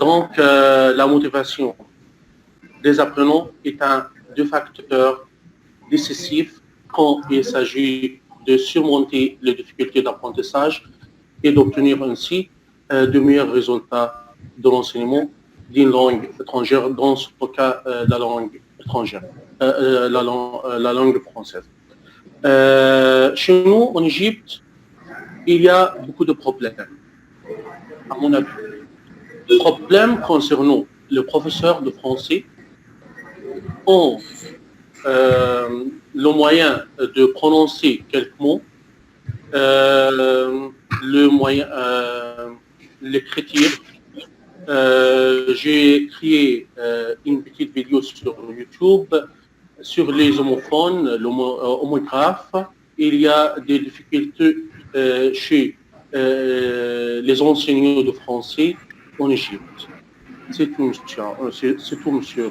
Speaker 12: Donc, la motivation des apprenants est un des facteurs décisifs quand il s'agit de surmonter les difficultés d'apprentissage et d'obtenir ainsi de meilleurs résultats de l'enseignement d'une langue étrangère, dans ce cas la langue étrangère, la langue française. Chez nous, en Égypte, il y a beaucoup de problèmes, à mon avis. Problèmes concernant les professeurs de français ont le moyen de prononcer quelques mots, le moyen, l'écriture. J'ai créé une petite vidéo sur YouTube sur les homophones, l'homographe. Il y a des difficultés chez les enseignants de français en Égypte. C'est tout, monsieur.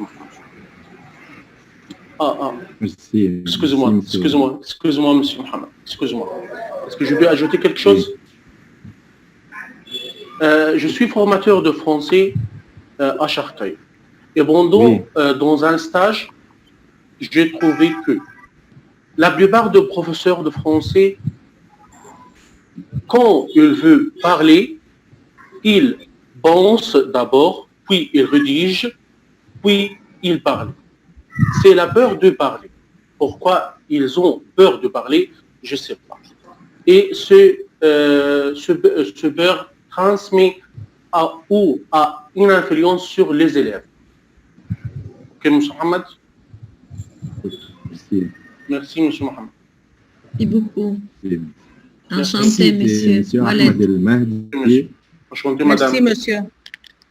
Speaker 9: Merci.
Speaker 12: Excusez-moi, monsieur Mohamed. Excusez-moi. Est-ce que je peux ajouter quelque chose? Je suis formateur de français à Chartaï. Et dans un stage, j'ai trouvé que la plupart des professeurs de français, quand ils veulent parler, ils pensent d'abord, puis ils rédigent, puis ils parlent. C'est la peur de parler. Pourquoi ils ont peur de parler, je ne sais pas. Et ce peur transmet a une influence sur les élèves. Ok, M. Mohamed?
Speaker 9: Merci.
Speaker 12: Merci, M. Mohamed.
Speaker 4: Merci beaucoup.
Speaker 7: Enchanté, monsieur.
Speaker 12: Enchanté, madame.
Speaker 11: Merci, monsieur.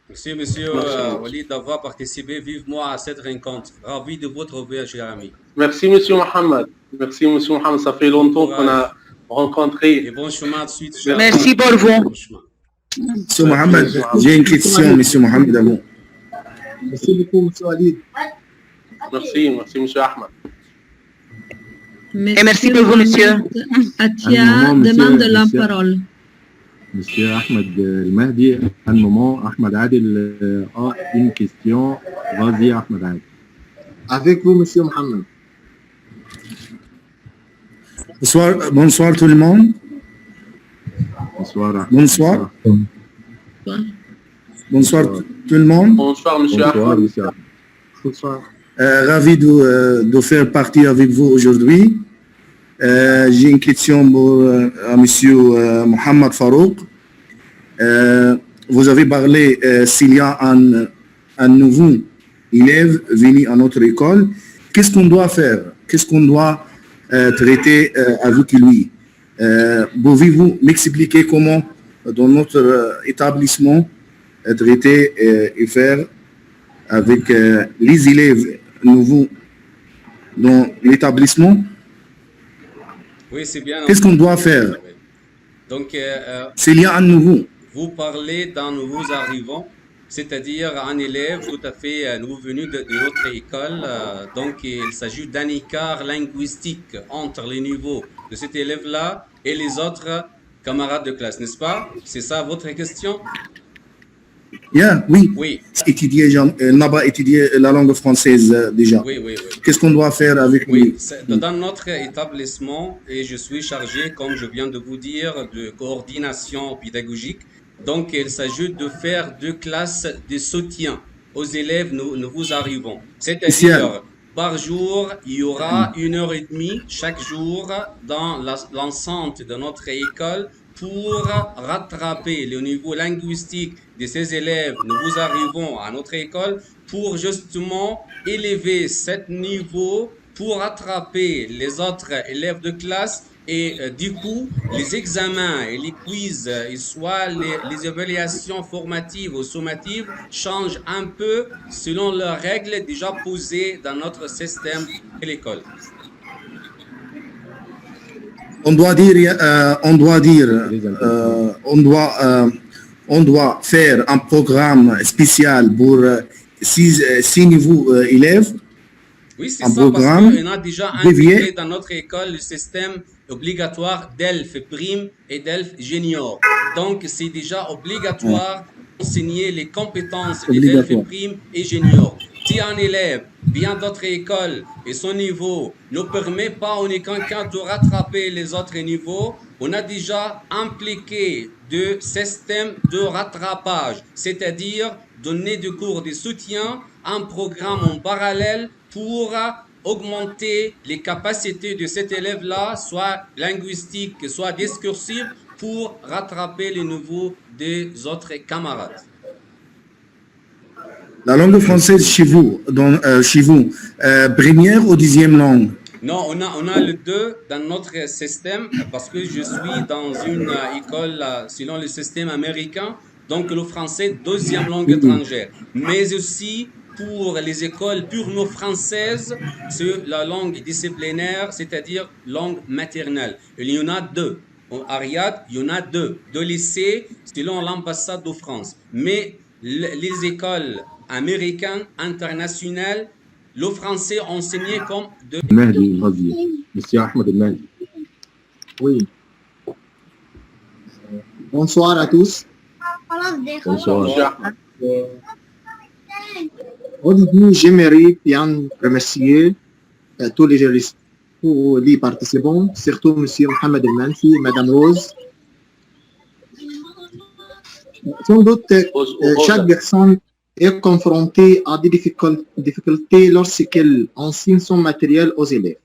Speaker 1: Merci, monsieur Walid, d'avoir participé vivement à cette rencontre. Ravi de vous retrouver, cher ami.
Speaker 12: Merci, Monsieur Mohamed. Merci, Monsieur Mohamed. Ça fait longtemps qu'on a rencontré.
Speaker 1: Et bon chemin de suite.
Speaker 11: Merci pour vous.
Speaker 1: Bon chemin.
Speaker 3: Monsieur Mohamed, j'ai une question, Monsieur Mohamed, avant.
Speaker 13: Merci beaucoup, Monsieur Walid.
Speaker 12: Merci, merci, Monsieur Ahmed.
Speaker 11: Et merci pour vous, monsieur.
Speaker 6: Atia demande la parole.
Speaker 9: Monsieur Ahmed El-Mahdi, un moment, Ahmed Adel a une question. Vas-y, Ahmed Adel.
Speaker 13: Avec vous, Monsieur Mohamed.
Speaker 3: Bonsoir tout le monde.
Speaker 9: Bonsoir. Ahmed.
Speaker 3: Bonsoir. Bonsoir tout le monde.
Speaker 12: Bonsoir, Monsieur
Speaker 9: Bonsoir,
Speaker 12: Ahmed.
Speaker 9: monsieur.
Speaker 13: Bonsoir.
Speaker 3: Ravi de faire partie avec vous aujourd'hui. J'ai une question pour à Monsieur Mohamed Farouk. Vous avez parlé s'il y a un nouveau élève venu à notre école, qu'est-ce qu'on doit faire? Qu'est-ce qu'on doit traiter avec lui? Pouvez-vous m'expliquer comment dans notre établissement traiter et faire avec les élèves nouveaux dans l'établissement?
Speaker 1: Oui, c'est bien.
Speaker 3: Qu'est-ce qu'on doit faire
Speaker 1: Donc,
Speaker 3: s'il y a un nouveau?
Speaker 1: vous parlez d'un nouveau arrivant, c'est-à-dire un élève tout à fait nouveau venu de notre école. Donc, il s'agit d'un écart linguistique entre les niveaux de cet élève-là et les autres camarades de classe, n'est-ce pas? C'est ça votre question?
Speaker 3: Oui.
Speaker 1: Oui.
Speaker 3: N'a pas étudié la langue française déjà.
Speaker 1: Oui, oui, oui.
Speaker 3: Qu'est-ce qu'on doit faire avec lui?
Speaker 1: Dans notre établissement, et je suis chargé, comme je viens de vous dire, de coordination pédagogique. Donc, il s'agit de faire 2 classes de soutien aux élèves nouveaux arrivants. C'est-à-dire, par jour, il y aura 1h30 chaque jour dans l'enceinte de notre école pour rattraper le niveau linguistique de ces élèves nouveaux arrivants à notre école, pour justement élever ce niveau, pour rattraper les autres élèves de classe. Et du coup, les examens et les quiz, et soit les évaluations formatives ou sommatives, changent un peu selon leurs règles déjà posées dans notre système de l'école.
Speaker 3: On doit faire un programme spécial pour 6 niveaux élèves.
Speaker 1: Oui, c'est ça, parce qu'on a déjà intégré dans notre école le système obligatoire DELF Prime et DELF Junior. Donc, c'est déjà obligatoire d'enseigner les compétences de DELF Prime et Junior. Si un élève vient d'autres écoles et son niveau ne permet pas uniquement de rattraper les autres niveaux, on a déjà impliqué de système de rattrapage, c'est-à-dire donner des cours de soutien, un programme en parallèle pour augmenter les capacités de cet élève-là, soit linguistiques, soit discursives, pour rattraper les niveaux des autres camarades.
Speaker 3: La langue française chez vous, première ou deuxième langue?
Speaker 1: Non, on a les deux dans notre système, parce que je suis dans une école selon le système américain, donc le français deuxième langue étrangère, mais aussi pour les écoles purement françaises, c'est la langue disciplinaire, c'est-à-dire langue maternelle. Il y en a 2. À Riyad, il y en a 2 lycées selon l'ambassade de France. Mais les écoles américaines, internationales, le français enseigné comme de...
Speaker 9: Mahdi, vas-y. Monsieur Ahmed El-Mahdi.
Speaker 13: Oui. Bonsoir à tous.
Speaker 9: Bonsoir.
Speaker 13: Au début, j'aimerais bien remercier tous les juristes, tous les participants, surtout M. Mohamed El-Mansi, Mme Rose. Sans doute, chaque personne est confrontée à des difficultés lorsqu'elle enseigne son matériel aux élèves.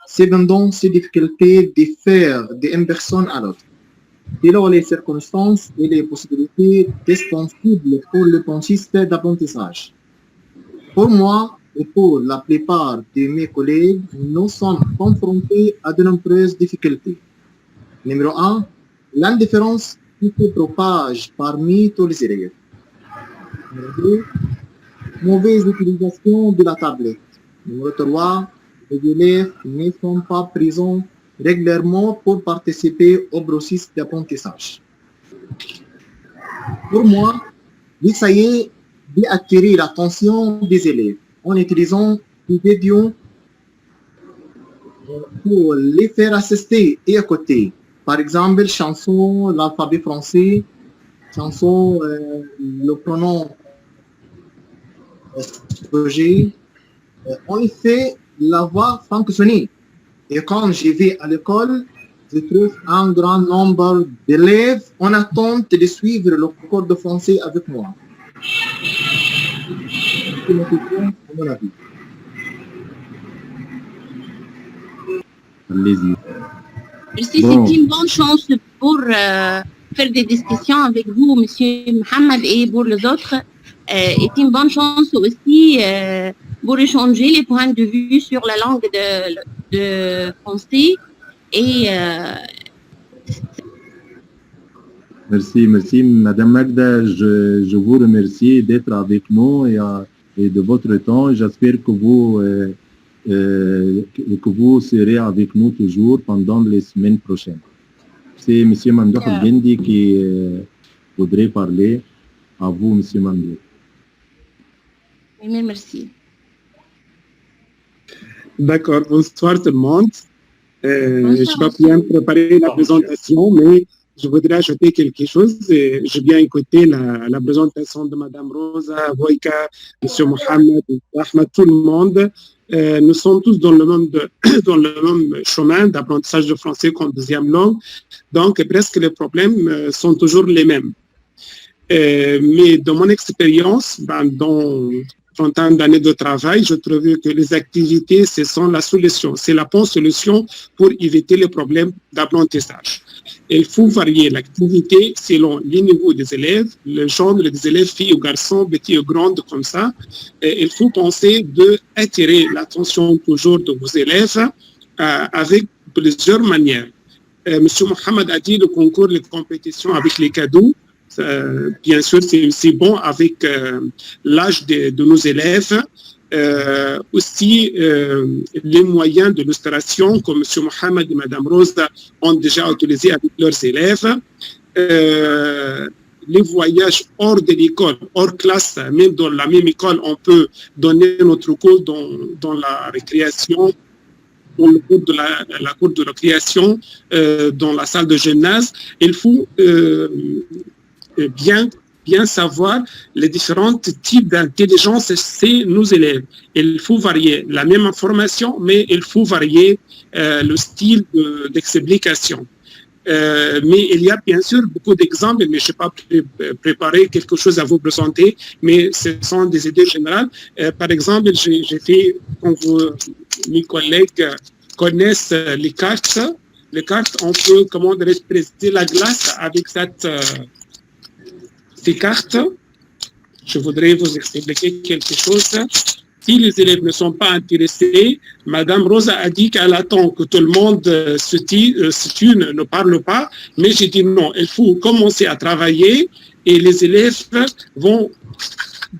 Speaker 13: Cependant, ces difficultés diffèrent d'une personne à l'autre, selon les circonstances et les possibilités disponibles pour le consiste d'apprentissage. Pour moi et pour la plupart de mes collègues, nous sommes confrontés à de nombreuses difficultés. Numéro 1, l'indifférence qui se propage parmi tous les élèves. Numéro 2, mauvaise utilisation de la tablette. Numéro 3, les élèves ne sont pas présents régulièrement pour participer au processus d'apprentissage. Pour moi, j'essayais d'attirer l'attention des élèves en utilisant des vidéos pour les faire assister et écouter. Par exemple, chanson, l'alphabet français, chanson, le pronom projet. En effet, la voix fonctionnait. Et quand j'y vais à l'école, je trouve un grand nombre d'élèves en attente de suivre le cours de français avec moi. C'est ma question, à mon avis.
Speaker 9: Allez-y.
Speaker 14: Merci,
Speaker 9: Bon.
Speaker 14: c'est une bonne chance pour faire des discussions avec vous, Monsieur Mohamed, et pour les autres. C'est une bonne chance aussi pour échanger les points de vue sur la langue de français. Et
Speaker 9: Merci, Madame Magda. Je vous remercie d'être avec nous et de votre temps. J'espère que vous serez avec nous toujours pendant les semaines prochaines. C'est Monsieur Mamdouh El-Gendi qui voudrait parler. À vous, Monsieur Mamdouh.
Speaker 14: merci.
Speaker 8: D'accord, bonsoir tout le monde. Je n'ai pas bien préparé la présentation, mais je voudrais ajouter quelque chose. J'ai bien écouté la présentation de Madame Rosa, Boyka, Monsieur Mohamed, Ahmed, tout le monde. Nous sommes tous dans le même chemin d'apprentissage de français comme deuxième langue. Donc, presque les problèmes sont toujours les mêmes. Mais dans mon expérience, dans 30 ans d'années de travail, je trouve que les activités, ce sont la solution. C'est la bonne solution pour éviter les problèmes d'apprentissage. Il faut varier l'activité selon les niveaux des élèves, le genre des élèves, filles ou garçons, petits ou grandes, comme ça. Et il faut penser d'attirer l'attention toujours de vos élèves avec plusieurs manières. Monsieur Mohamed a dit le concours, les compétitions avec les cadeaux. Bien sûr, c'est bon avec l'âge de nos élèves. Aussi, les moyens d'illustration, comme M. Mohamed et Mme Rosa ont déjà utilisé avec leurs élèves. Les voyages hors de l'école, hors classe, même dans la même école, on peut donner notre cours dans la récréation, dans le cours de la cour de récréation, dans la salle de gymnase. Il faut bien savoir les différents types d'intelligence chez nos élèves. Il faut varier la même information, mais il faut varier le style d'explication. Mais il y a bien sûr beaucoup d'exemples, mais je n'ai pas préparé quelque chose à vous présenter, mais ce sont des idées générales. Par exemple, j'ai fait, comme mes collègues connaissent les cartes. Les cartes, on peut, comment représenter la glace avec ces cartes. Je voudrais vous expliquer quelque chose. Si les élèves ne sont pas intéressés, Madame Rosa a dit qu'elle attend que tout le monde se tue, ne parle pas, mais j'ai dit non, il faut commencer à travailler et les élèves vont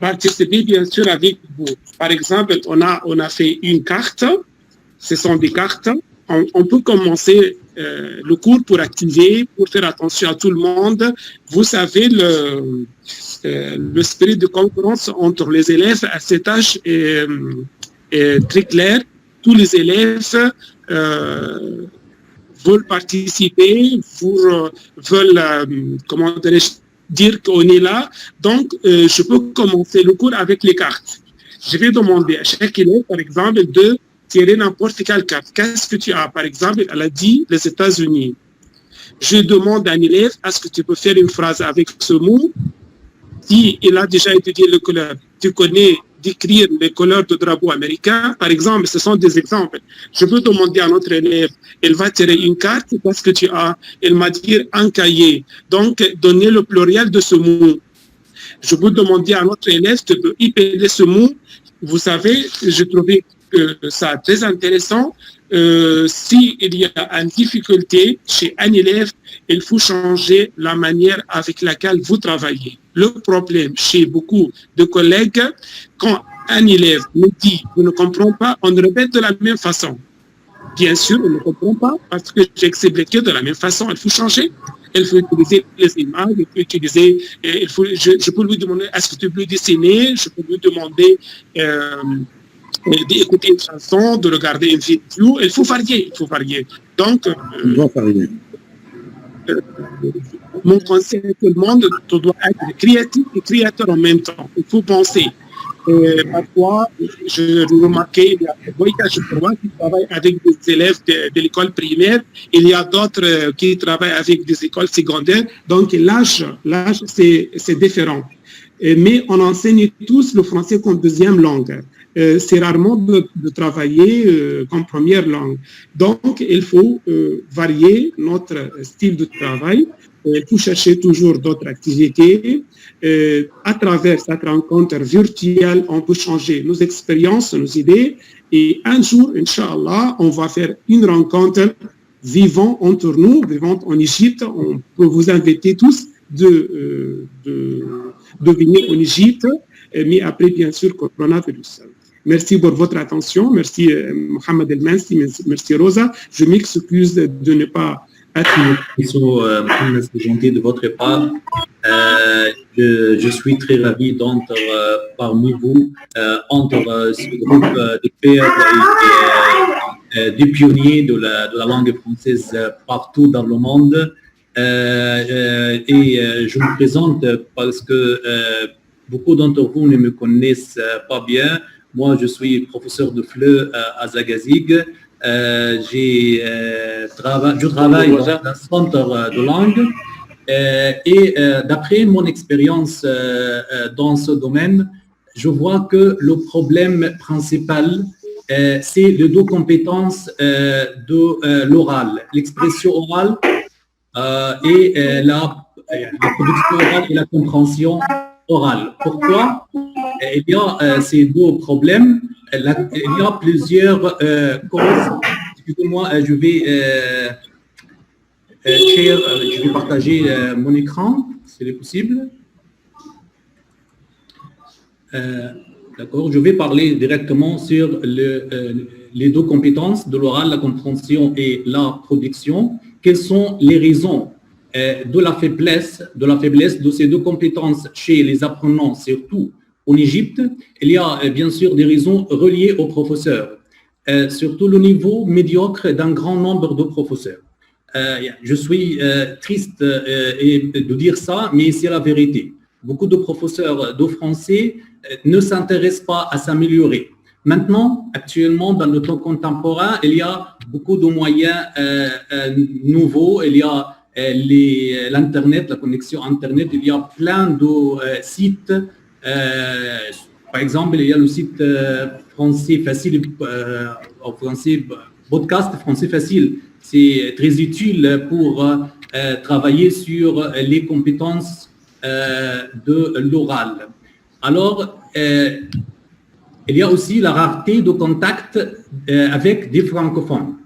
Speaker 8: participer bien sûr avec vous. Par exemple, on a fait une carte, ce sont des cartes, on peut commencer le cours pour activer, pour faire attention à tout le monde. Vous savez, l'esprit de concurrence entre les élèves à cet âge est très clair. Tous les élèves veulent participer, veulent, comment dire qu'on est là. Donc, je peux commencer le cours avec les cartes. Je vais demander à chaque élève, par exemple, de tirer n'importe quelle carte. Qu'est-ce que tu as? Par exemple, elle a dit les États-Unis. Je demande à un élève, est-ce que tu peux faire une phrase avec ce mot? Si il a déjà étudié le couleur, tu connais d'écrire les couleurs du drapeau américain, par exemple, ce sont des exemples. Je peux demander à notre élève, elle va tirer une carte, qu'est-ce que tu as? Elle m'a dit un cahier. Donc, donner le pluriel de ce mot. Je peux demander à notre élève, tu peux épeler ce mot. Vous savez, je trouvais que ça très intéressant. S'il y a une difficulté chez un élève, il faut changer la manière avec laquelle vous travaillez. Le problème chez beaucoup de collègues, quand un élève me dit « je ne comprends pas », on répète de la même façon. Bien sûr, on ne comprend pas parce que j'ai expliqué de la même façon. Il faut changer. Il faut utiliser les images, il faut utiliser, je peux lui demander, est-ce que tu peux dessiner? Je peux lui demander d'écouter une chanson, de regarder une vidéo. Il faut varier, Donc,
Speaker 3: on doit varier.
Speaker 8: Mon conseil à tout le monde, tu dois être créatif et créateur en même temps. Il faut penser. Parfois, je remarquais, il y a qui travaillent avec des élèves de l'école primaire, il y a d'autres qui travaillent avec des écoles secondaires, donc l'âge c'est différent. Mais on enseigne tous le français comme deuxième langue. C'est rarement de travailler comme première langue. Donc, il faut varier notre style de travail. Il faut chercher toujours d'autres activités. À travers cette rencontre virtuelle, on peut changer nos expériences, nos idées. Et un jour, Inch'Allah, on va faire une rencontre vivante entre nous, vivante en Égypte. On peut vous inviter tous de venir en Égypte, mais après, bien sûr, coronavirus. Merci pour votre attention. Merci Mohamed El Mansi, merci Rosa. Je m'excuse de ne pas être...
Speaker 15: C'est gentil de votre part. Je suis très ravi d'entendre parmi vous, entre ce groupe d'experts et des pionniers de la langue française partout dans le monde. Je me présente parce que beaucoup d'entre vous ne me connaissent pas bien. Moi, je suis professeur de FLE à Zagazig. Je travaille dans un centre de langue et d'après mon expérience dans ce domaine, je vois que le problème principal, c'est les deux compétences de l'oral, l'expression orale et la production orale et la compréhension orale. Pourquoi? Il y a ces deux problèmes. Il y a plusieurs causes. Excusez-moi, je vais partager mon écran, si c'est possible. D'accord, je vais parler directement sur les deux compétences de l'oral, la compréhension et la production. Quelles sont les raisons de la faiblesse de ces deux compétences chez les apprenants, surtout en Égypte? Il y a bien sûr des raisons reliées aux professeurs, surtout le niveau médiocre d'un grand nombre de professeurs. Je suis triste de dire ça, mais c'est la vérité. Beaucoup de professeurs de français ne s'intéressent pas à s'améliorer. Maintenant, actuellement, dans le temps contemporain, il y a beaucoup de moyens nouveaux. Il y a l'Internet, la connexion Internet. Il y a plein de sites. Par exemple, il y a le site Français Facile, en français, podcast Français Facile. C'est très utile pour travailler sur les compétences de l'oral. Alors, il y a aussi la rareté de contact avec des francophones.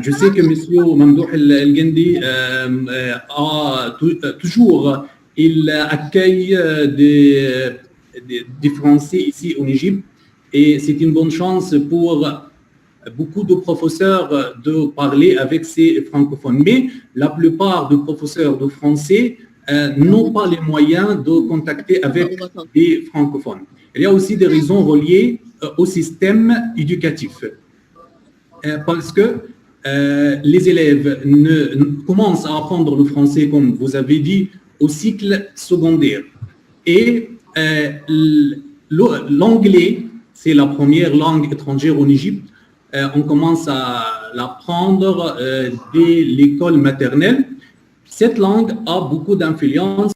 Speaker 15: Je sais que M. Mamdouh El-Gendi il accueille des Français ici en Égypte et c'est une bonne chance pour beaucoup de professeurs de parler avec ces francophones. Mais la plupart des professeurs de français n'ont pas les moyens de contacter avec des francophones. Il y a aussi des raisons reliées au système éducatif. Parce que les élèves commencent à apprendre le français, comme vous avez dit, au cycle secondaire. Et l'anglais, c'est la première langue étrangère en Égypte. On commence à l'apprendre dès l'école maternelle. Cette langue a beaucoup d'influence